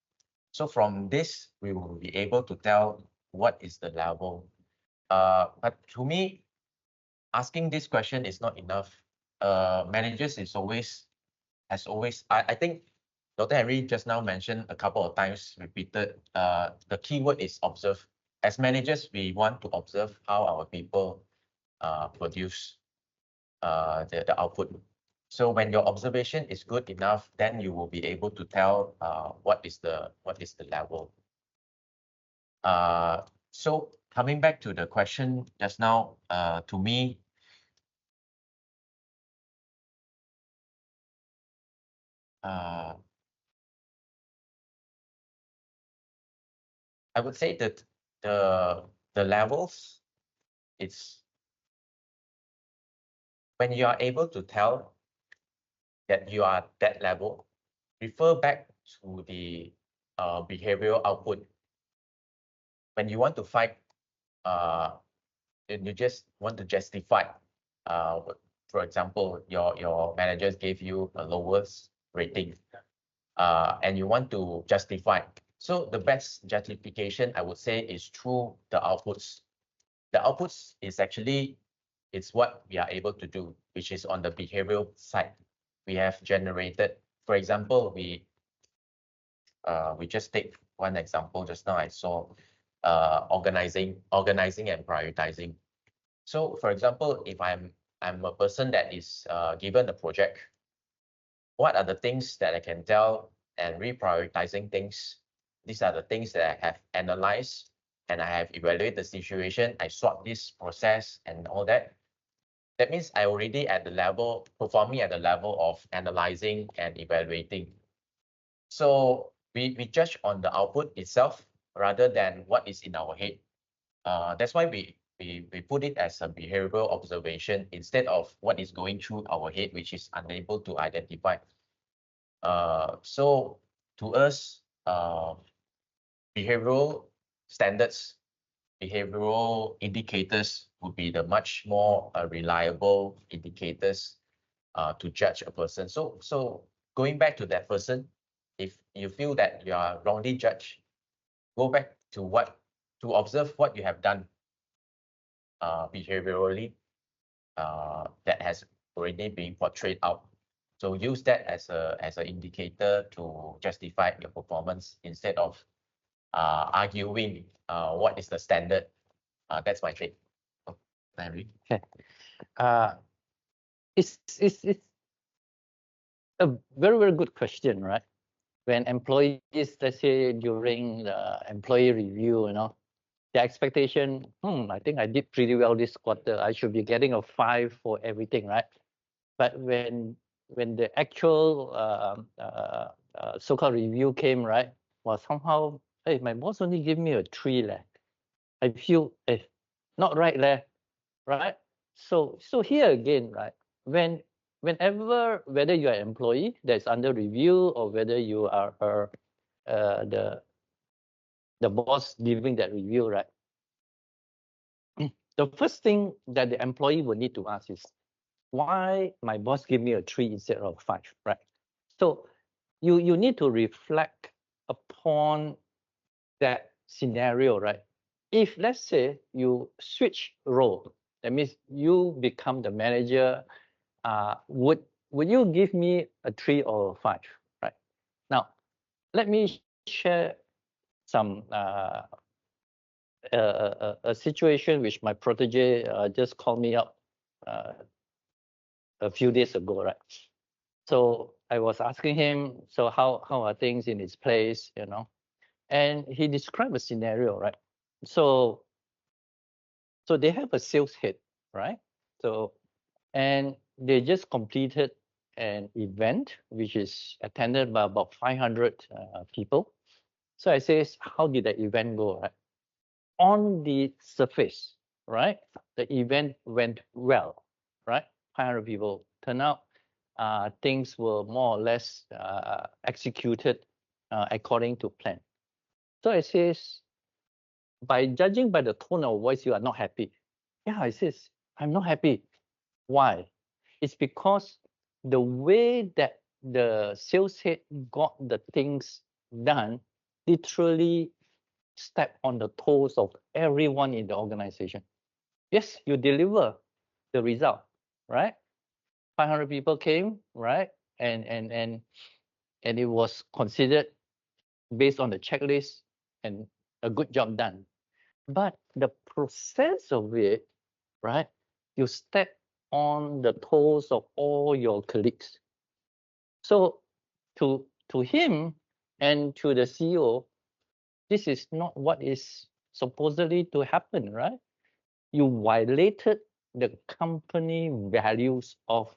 So from this, we will be able to tell what is the level. But to me, asking this question is not enough. Managers has always, I think Dr. Henry just now mentioned a couple of times, repeated, the keyword is observe. As managers, we want to observe how our people produce the output. So when your observation is good enough, then you will be able to tell what is the level. So coming back to the question just now, to me, I would say that the levels, it's when you are able to tell that you are that level, refer back to the behavioral output. When you want to fight, and you just want to justify, for example, your managers gave you a lowest rating, and you want to justify. So the best justification, I would say, is through the outputs. The outputs is actually, it's what we are able to do, which is on the behavioral side. We have generated, for example, we just take one example just now. I saw organizing and prioritizing. So for example, if I'm a person that is given a project, what are the things that I can tell and reprioritizing things? These are the things that I have analyzed and I have evaluated the situation. I swap this process and all that. That means I already at the level, performing at the level of analyzing and evaluating. So we judge on the output itself rather than what is in our head. That's why we put it as a behavioral observation instead of what is going through our head, which is unable to identify. So to us, behavioral standards, behavioral indicators would be the much more reliable indicators to judge a person. So going back to that person, if you feel that you are wrongly judged, go back to observe what you have done behaviorally that has already been portrayed out. So use that as an indicator to justify your performance instead of arguing what is the standard. That's my take. Oh, Larry.
Okay. It's a very, very good question, right? When employees, let's say during the employee review, the expectation, I think I did pretty well this quarter. I should be getting a 5 for everything, right? But when the actual so-called review came, right, was somehow, hey, my boss only gave me a 3 leh. I feel not right leh, right? So here again, right, whenever, whether you are an employee that's under review or whether you are the boss giving that review, right, the first thing that the employee will need to ask is, why my boss give me a 3 instead of 5, right? So you need to reflect upon that scenario, right? If let's say you switch role, that means you become the manager, would you give me a 3 or 5, right? Now, let me share some a situation which my protege just called me up a few days ago, right? So I was asking him, so how are things in its place, And he described a scenario, right? So they have a sales head, right? So, and they just completed an event which is attended by about 500 people. So I says, how did the event go, right? On the surface, right? The event went well, right? 500 people turn out. Things were more or less executed according to plan. So I says, by judging by the tone of voice, you are not happy. Yeah, I says, I'm not happy. Why? It's because the way that the sales head got the things done literally step on the toes of everyone in the organization. Yes, you deliver the result, right? 500 people came, right? And it was considered based on the checklist and a good job done. But the process of it, right? You step on the toes of all your colleagues. So to him and to the CEO, this is not what is supposedly to happen, right? You violated the company values of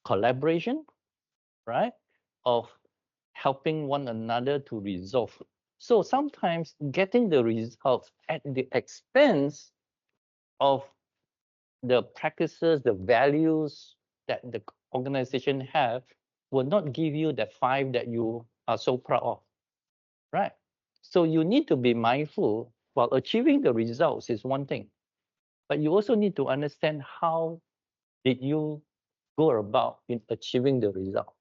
collaboration, right? Of helping one another to resolve. So sometimes getting the results at the expense of the practices, the values that the organization have will not give you that 5 that you are so proud of, right? So you need to be mindful. While achieving the results is one thing, but you also need to understand how did you go about in achieving the result.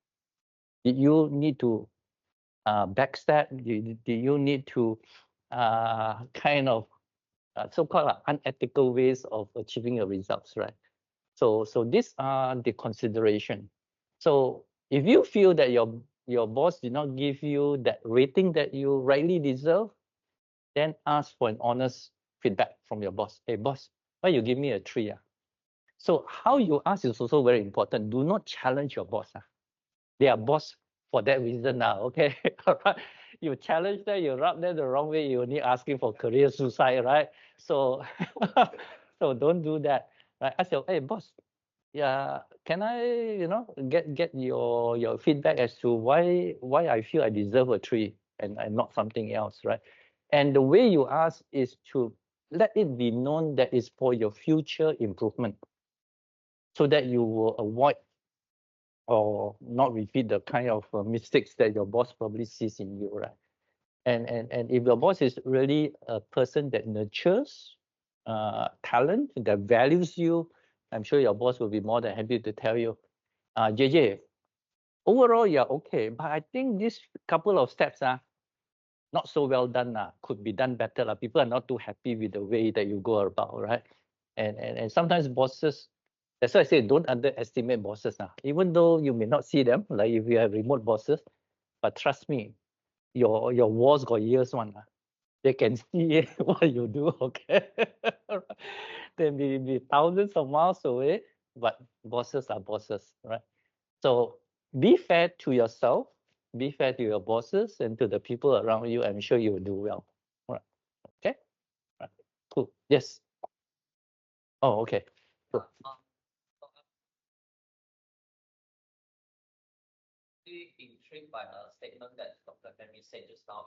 Did you need to backstab? Did you need to kind of so-called unethical ways of achieving your results, right? So these are the consideration. So if you feel that your boss did not give you that rating that you rightly deserve, then ask for an honest feedback from your boss. Hey boss, why you give me a 3? So how you ask is also very important. Do not challenge your boss. They are boss for that reason now. Okay. All right. You challenge them, you rub them the wrong way, you're only asking for career suicide, right? So so don't do that. Right? Ask your, hey boss, yeah, can I, get your feedback as to why I feel I deserve a 3 and not something else, right? And the way you ask is to let it be known that it's for your future improvement, so that you will avoid or not repeat the kind of mistakes that your boss probably sees in you, right? And if your boss is really a person that nurtures talent, that values you, I'm sure your boss will be more than happy to tell you, JJ, overall, yeah, okay. But I think this couple of steps are not so well done. Could be done better. People are not too happy with the way that you go about, right? And sometimes bosses, that's why I say don't underestimate bosses. Even though you may not see them, like if you have remote bosses, but trust me, your walls got ears one. They can see what you do, okay? They may be thousands of miles away, but bosses are bosses, right? So be fair to yourself, be fair to your bosses and to the people around you. I'm sure you will do well. Right. Okay. Right. Cool. Yes. Oh, okay. Cool.
Really intrigued by a statement that Dr. Henry said just now.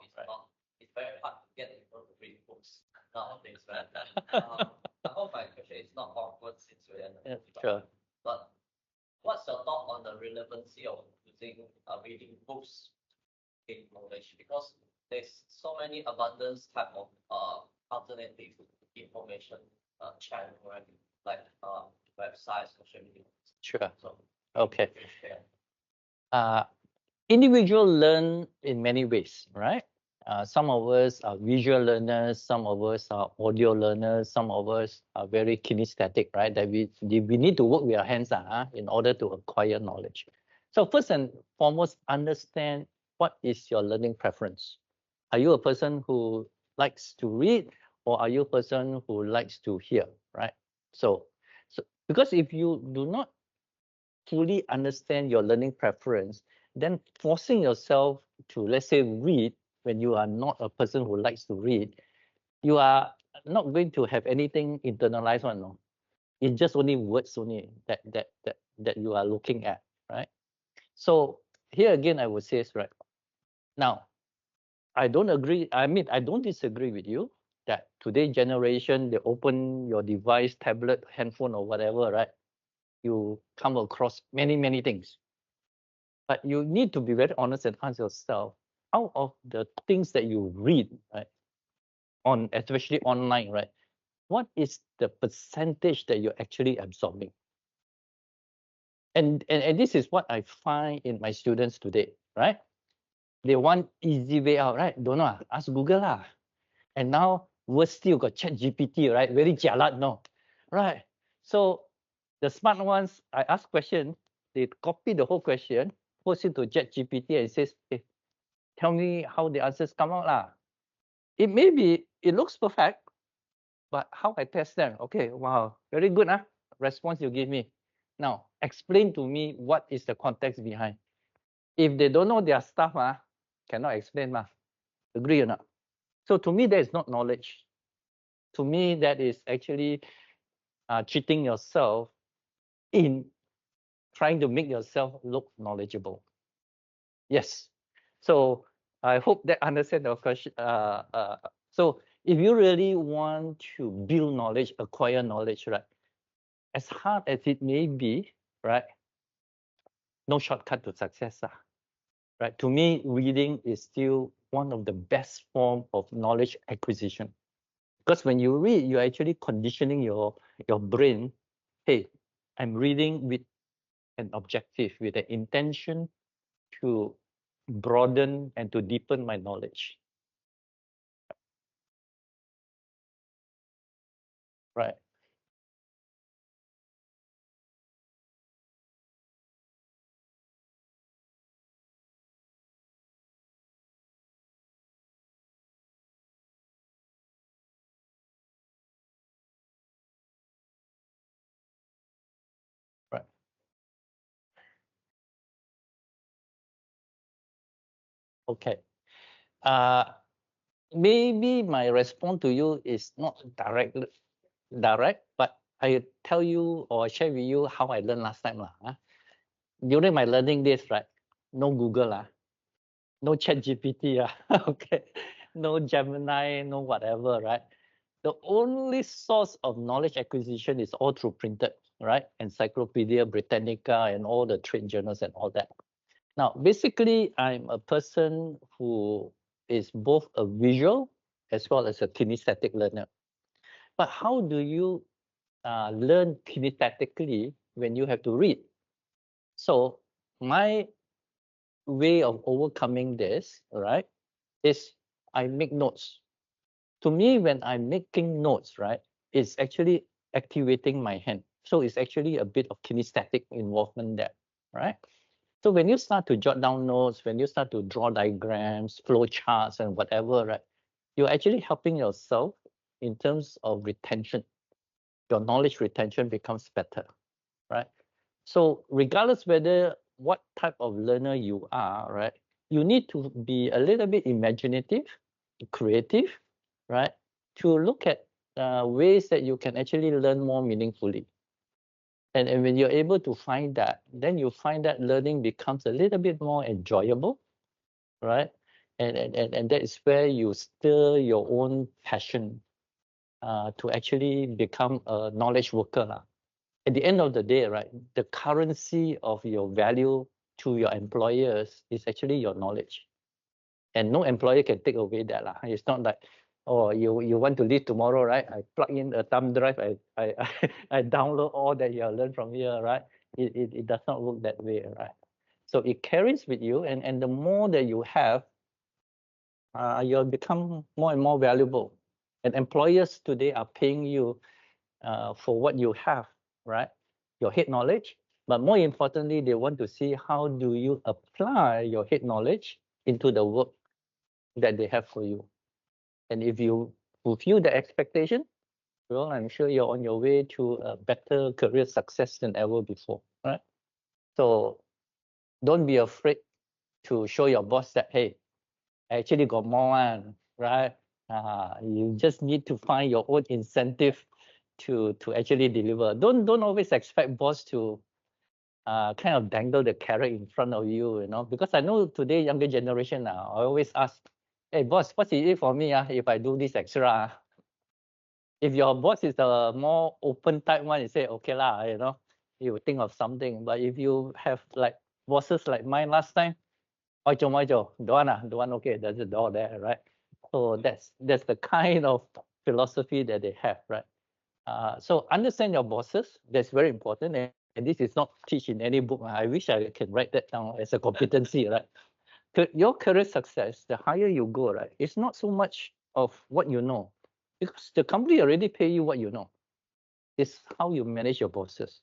It's very hard to get people to read books nowadays, right? I hope my question is not awkward since we're in the
Sure.
But what's your thought on the relevancy of using reading books in knowledge? Because there's so many abundance type of alternative information channel, right? Like websites, social media.
Sure.
So
Okay.
yeah.
Individual learn in many ways, right? Some of us are visual learners, some of us are audio learners, some of us are very kinesthetic, right? That we need to work with our hands in order to acquire knowledge. So first and foremost, understand what is your learning preference. Are you a person who likes to read, or are you a person who likes to hear, right? So because if you do not fully understand your learning preference, then forcing yourself to, let's say, read when you are not a person who likes to read, you are not going to have anything internalized one. No, it's just only words only that you are looking at, right? So here again, I would say, right now, I don't agree. I mean, I don't disagree with you that today generation, they open your device, tablet, handphone, or whatever, right? You come across many things. But you need to be very honest and ask yourself, out of the things that you read, right, on especially online, right, what is the percentage that you're actually absorbing? And this is what I find in my students today, right? They want easy way out, right? Don't know, ask Google lah. And now worse still got Chat GPT, right? Very jialat, no, right? So the smart ones, I ask question, they copy the whole question, post it to Chat GPT and says, hey, tell me how the answers come out lah. It may be, it looks perfect, but how I test them? Okay, wow, very good response you give me. Now, explain to me what is the context behind. If they don't know their stuff, cannot explain. Agree or not? So to me, that is not knowledge. To me, that is actually cheating yourself in trying to make yourself look knowledgeable. Yes. So I hope that understand the question. So if you really want to build knowledge, acquire knowledge, right? As hard as it may be, right? No shortcut to success, right? To me, reading is still one of the best form of knowledge acquisition. Because when you read, you're actually conditioning your brain. Hey, I'm reading with an objective, with an intention to broaden and to deepen my knowledge. Right. Right. Okay. Maybe my response to you is not direct, but I tell you or share with you how I learned last time. During my learning days, right? No Google, no Chat GPT, okay, no Gemini, no whatever, right? The only source of knowledge acquisition is all through printed, right? Encyclopedia Britannica and all the trade journals and all that. Now, basically, I'm a person who is both a visual as well as a kinesthetic learner. But how do you learn kinesthetically when you have to read? So my way of overcoming this, right, is I make notes. To me, when I'm making notes, right, it's actually activating my hand. So it's actually a bit of kinesthetic involvement there, right? So when you start to jot down notes, when you start to draw diagrams, flow charts, and whatever, right, you're actually helping yourself in terms of retention. Your knowledge retention becomes better, right? So regardless whether what type of learner you are, right, you need to be a little bit imaginative, creative, right, to look at ways that you can actually learn more meaningfully. And when you're able to find that, then you find that learning becomes a little bit more enjoyable, right? And that is where you stir your own passion to actually become a knowledge worker. At the end of the day, right, the currency of your value to your employers is actually your knowledge. And no employer can take away that. It's not like, oh, you want to leave tomorrow, right? I plug in a thumb drive, I I download all that you have learned from here, right? It does not work that way, right? So it carries with you, and the more that you have, you'll become more and more valuable. And employers today are paying you for what you have, right? Your head knowledge. But more importantly, they want to see how do you apply your head knowledge into the work that they have for you. And if you fulfill the expectation, well, I'm sure you're on your way to a better career success than ever before, right? So don't be afraid to show your boss that, hey, I actually got more one, right? You just need to find your own incentive to actually deliver. Don't always expect boss to kind of dangle the carrot in front of you, because I know today younger generation now, I always ask, hey boss, what's it for me if I do this extra? If your boss is a more open type one, you say, okay lah, you will think of something. But if you have like bosses like mine last time, don't want, okay, there's a door there, right? So that's the kind of philosophy that they have, right? So understand your bosses. That's very important. And this is not teach in any book. I wish I can write that down as a competency, right? Your career success, the higher you go, right, it's not so much of what you know, because the company already pay you what you know. It's how you manage your bosses.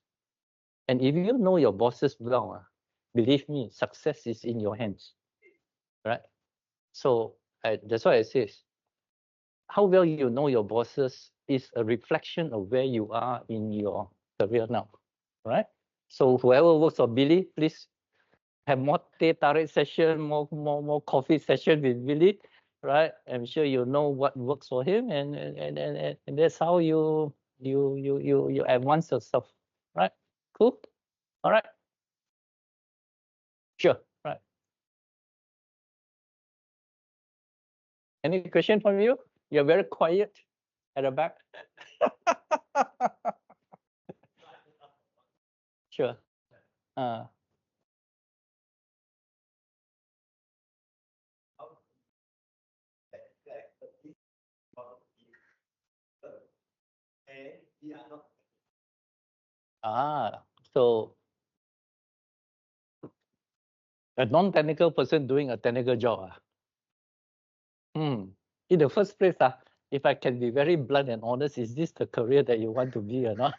And if you know your bosses well, believe me, success is in your hands, right? So that's why I say, how well you know your bosses is a reflection of where you are in your career now, right? So whoever works for Billy, please have more teh tarik session, more coffee session with Billy, right? I'm sure you know what works for him, and that's how you advance yourself, right? Cool. All right. Sure. Right. Any question from you? You're very quiet at the back. Sure. So a non-technical person doing a technical job. In the first place, if I can be very blunt and honest, is this the career that you want to be or not?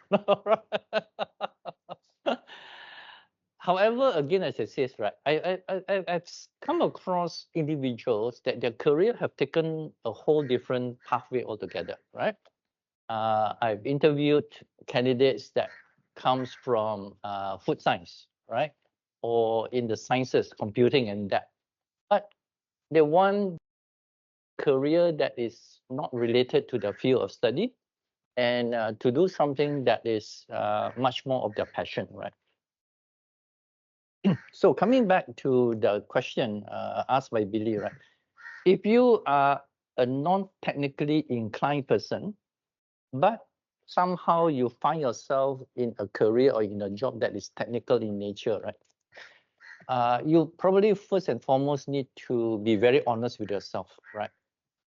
However, again, as I says, right, I've come across individuals that their career have taken a whole different pathway altogether, right? I've interviewed candidates that comes from food science, right? Or in the sciences, computing and that. But they want career that is not related to the field of study and to do something that is much more of their passion, right? So coming back to the question asked by Billy, right? If you are a non-technically inclined person, but somehow you find yourself in a career or in a job that is technical in nature, right? You probably first and foremost need to be very honest with yourself, right?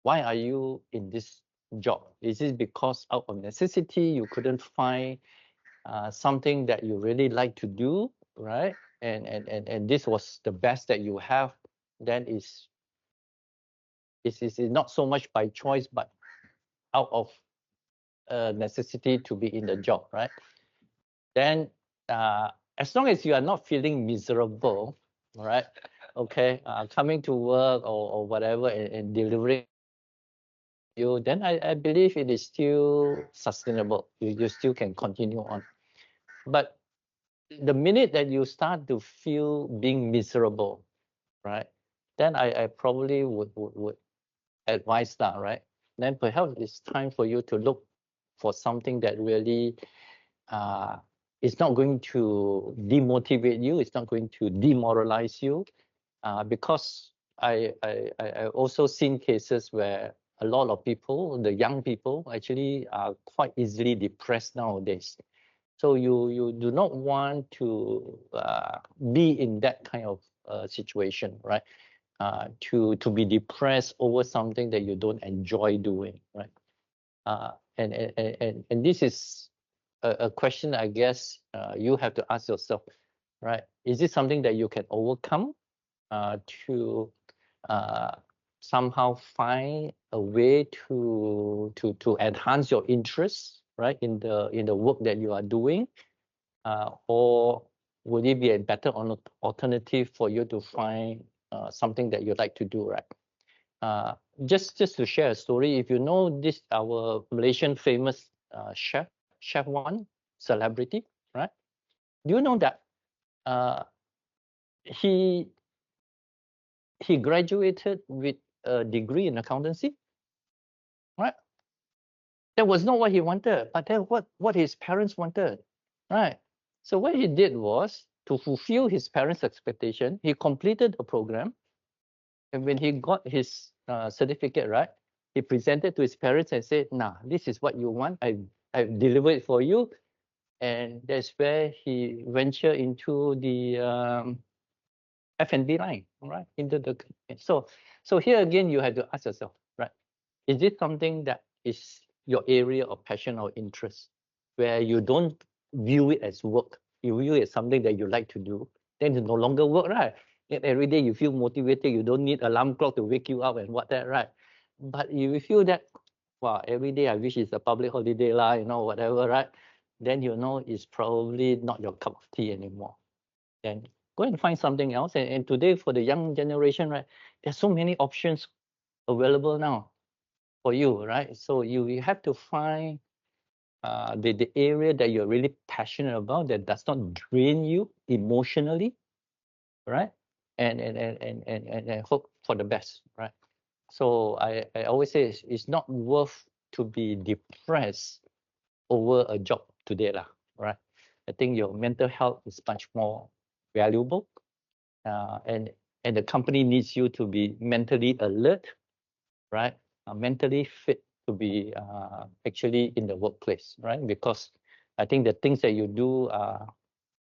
Why are you in this job? Is it because out of necessity you couldn't find something that you really like to do, right? and this was the best that you have, then is not so much by choice, but out of necessity to be in the job, right? Then as long as you are not feeling miserable, right? Okay, coming to work or whatever and delivering you, then I believe it is still sustainable. You still can continue on. But the minute that you start to feel being miserable, right? Then I probably would advise that, right? Then perhaps it's time for you to look for something that really is not going to demotivate you. It's not going to demoralize you, because I also seen cases where a lot of people, the young people, actually are quite easily depressed nowadays. So you do not want to be in that kind of situation, right? To be depressed over something that you don't enjoy doing, right? And this is a question, I guess, you have to ask yourself, right? Is it something that you can overcome to somehow find a way to enhance your interests, right, in the work that you are doing, or would it be a better alternative for you to find something that you like to do, right? Just to share a story, if you know this, our Malaysian famous chef one, celebrity, right? Do you know that he graduated with a degree in accountancy, right? That was not what he wanted, but then what his parents wanted, right? So what he did was to fulfill his parents' expectation. He completed the program, and when he got his certificate, right, he presented to his parents and said, "Nah, this is what you want. I've delivered it for you." And that's where he ventured into the F&B line, right? Into the so here again, you have to ask yourself, right? Is this something that is your area of passion or interest, where you don't view it as work, you view it as something that you like to do? Then it's no longer work, right? And every day you feel motivated, you don't need alarm clock to wake you up and what that, right? But you feel that, wow, every day I wish it's a public holiday lah, whatever, right? Then it's probably not your cup of tea anymore. Then go and find something else. And today, for the young generation, right, there's so many options available now for you, right? So you have to find the area that you're really passionate about, that does not drain you emotionally, right? And hope for the best, right? So I always say it's not worth to be depressed over a job today, right? I think your mental health is much more valuable, and the company needs you to be mentally alert, right? Mentally fit to be actually in the workplace, right? Because I think the things that you do are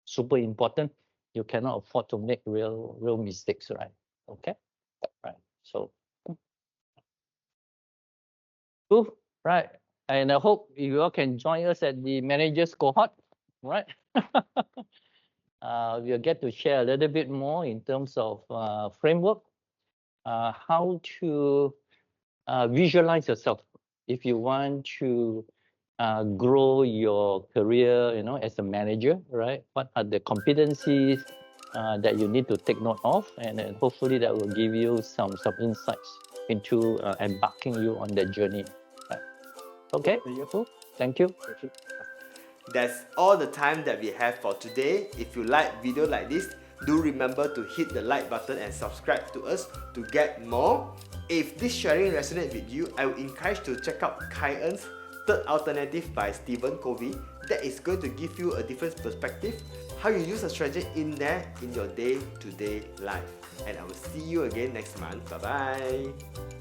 super important. You cannot afford to make real mistakes, right? Okay, right. So, cool, right? And I hope you all can join us at the managers cohort, right? We'll get to share a little bit more in terms of framework, how to visualize yourself if you want to grow your career, as a manager, right? What are the competencies that you need to take note of, and then hopefully that will give you some insights into embarking you on that journey. Right? Okay, cool. Thank you.
That's all the time that we have for today. If you like video like this, do remember to hit the like button and subscribe to us to get more. If this sharing resonates with you, I would encourage to check out Kai En's Third Alternative by Stephen Covey. That is going to give you a different perspective, how you use a strategy in there in your day-to-day life. And I will see you again next month. Bye-bye.